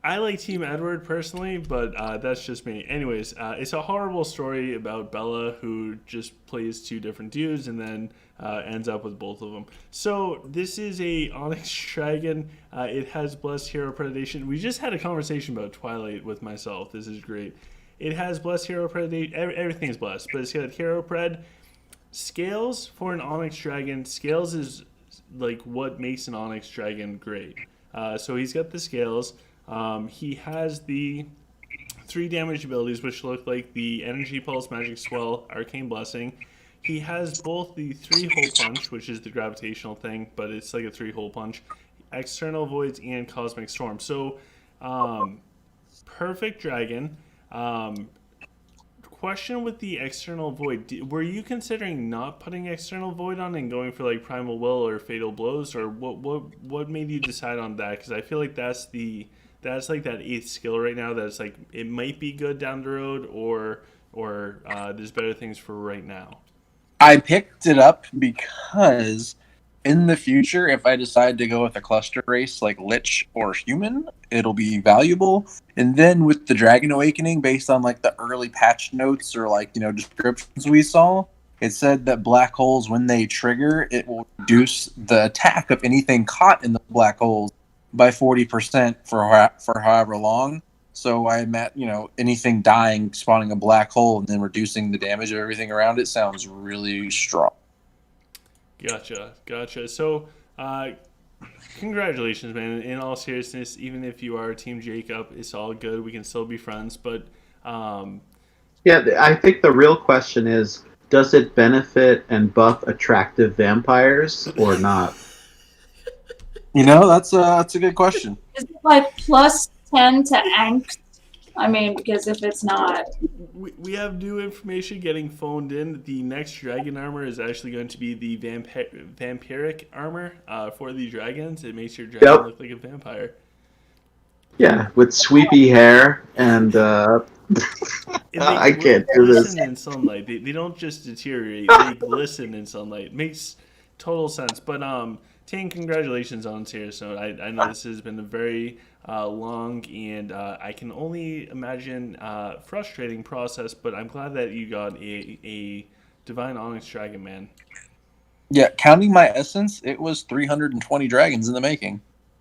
I like Team Edward personally, but that's just me. Anyways, it's a horrible story about Bella who just plays two different dudes and then ends up with both of them. So this is a Onyx Dragon. It has Blessed Hero Predation. We just had a conversation about Twilight with myself. This is great. It has Blessed Hero Predation. Everything's blessed, but it's got Hero Pred. Scales for an Onyx Dragon. Scales is like what makes an Onyx Dragon great. So he's got the scales. He has the 3 damage abilities, which look like the Energy Pulse, Magic Swell, Arcane Blessing. He has both the 3-hole punch, which is the gravitational thing, but it's like a 3-hole punch, External Voids, and Cosmic Storm. So, perfect dragon. Question with the External Void: were you considering not putting External Void on and going for like Primal Will or Fatal Blows, or what made you decide on that? Because I feel like that's like that 8th skill right now. That's like it might be good down the road, or there's better things for right now. I picked it up because in the future, if I decide to go with a cluster race like Lich or Human, it'll be valuable. And then with the Dragon Awakening, based on like the early patch notes or like, descriptions we saw, it said that black holes, when they trigger, it will reduce the attack of anything caught in the black holes by 40% for however long. So I'm at, anything dying, spawning a black hole, and then reducing the damage of everything around it sounds really strong. Gotcha. So, congratulations, man. In all seriousness, even if you are Team Jacob, it's all good. We can still be friends. But, yeah, I think the real question is, does it benefit and buff attractive vampires or not? That's a good question. Is it like plus 10 to angst? I mean, because if it's not... We have new information getting phoned in. The next dragon armor is actually going to be the vampiric armor for the dragons. It makes your dragon look like a vampire. Yeah, with sweepy hair and... I can't do this. Glisten in sunlight. They don't just deteriorate. They glisten in sunlight. Makes total sense. But Taint, congratulations on Serious Note. I know this has been a very long and I can only imagine frustrating process, but I'm glad that you got a Divine Onyx Dragon, man. Yeah, counting my essence, it was 320 dragons in the making.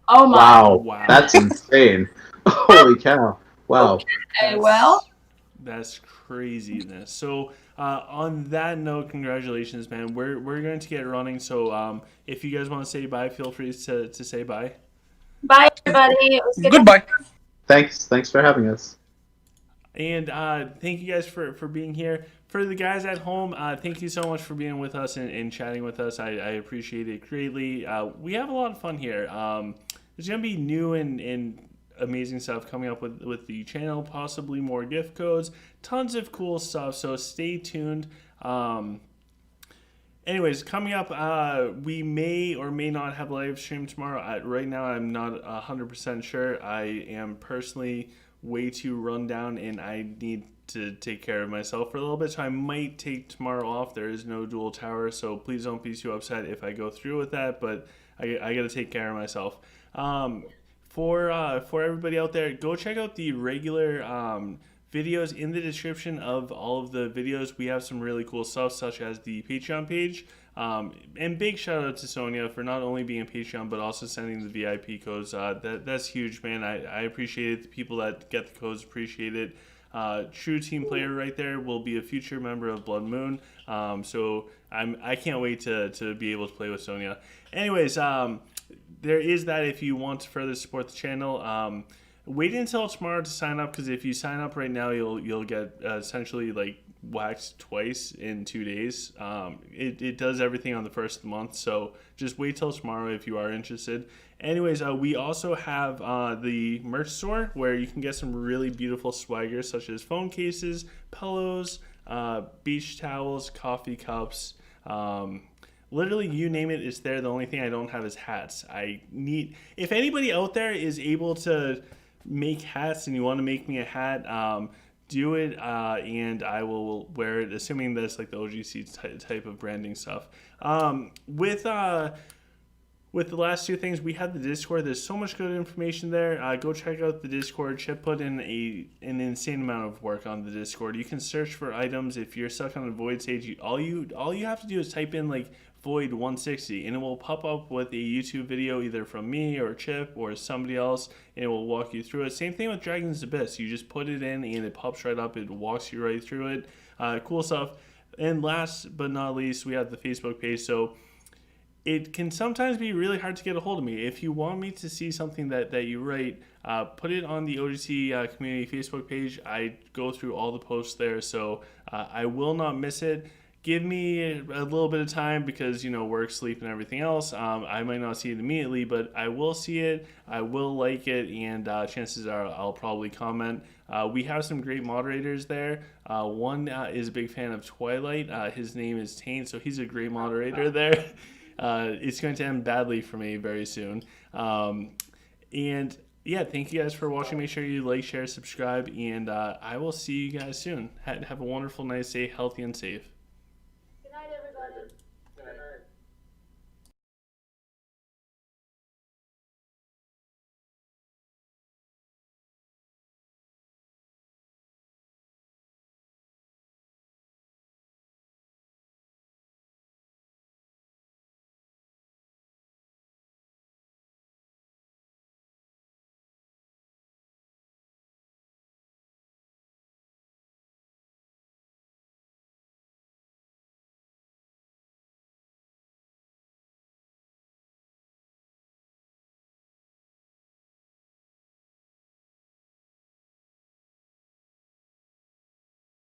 Oh my! Wow. That's insane! Holy cow! Wow. Okay, that's craziness. So on that note, congratulations, man. We're going to get running. So if you guys want to say bye, feel free to say bye. Bye, everybody. It was good. Goodbye. Thanks for having us. And thank you guys for being here. For the guys at home, thank you so much for being with us and chatting with us. I appreciate it greatly. We have a lot of fun here. There's going to be new and amazing stuff coming up with the channel, possibly more gift codes, tons of cool stuff, so stay tuned. Anyways, coming up, we may or may not have a live stream tomorrow. Right now, I'm not 100% sure. I am personally way too run down, and I need to take care of myself for a little bit, so I might take tomorrow off. There is no dual tower, so please don't be too upset if I go through with that, but I got to take care of myself. For everybody out there, go check out the regular videos in the description of all of the videos. We have some really cool stuff, such as the Patreon page. And big shout out to Sonia for not only being a Patreon, but also sending the VIP codes. That's huge, man. I appreciate it. The people that get the codes appreciate it. True team player right there will be a future member of Blood Moon. So I can't wait to be able to play with Sonia. Anyways, there is that if you want to further support the channel. Wait until tomorrow to sign up, because if you sign up right now, you'll get essentially like waxed twice in 2 days. It does everything on the first of the month, so just wait till tomorrow if you are interested. Anyways, we also have the merch store where you can get some really beautiful swagger, such as phone cases, pillows, beach towels, coffee cups, literally you name it, it's there. The only thing I don't have is hats. If anybody out there is able to make hats and you want to make me a hat, do it, and I will wear it, assuming that's like the OGC type of branding stuff. With with the last two things, we have the Discord. There's so much good information there. Go check out the Discord. Chip put in an insane amount of work on the Discord. You can search for items. If you're stuck on the Void stage, all you have to do is type in like Void 160, and it will pop up with a YouTube video either from me or Chip or somebody else, and it will walk you through it. Same thing with Dragon's Abyss. You just put it in, and it pops right up. It walks you right through it. Cool stuff. And last but not least, we have the Facebook page. So it can sometimes be really hard to get a hold of me. If you want me to see something that you write, put it on the OGC community Facebook page. I go through all the posts there, so I will not miss it. Give me a little bit of time because, you know, work, sleep, and everything else. I might not see it immediately, but I will see it. I will like it, and chances are I'll probably comment. We have some great moderators there. One is a big fan of Twilight. His name is Taint, so he's a great moderator there. It's going to end badly for me very soon. And yeah, thank you guys for watching. Make sure you like, share, subscribe, and I will see you guys soon. Have a wonderful, nice day, healthy and safe.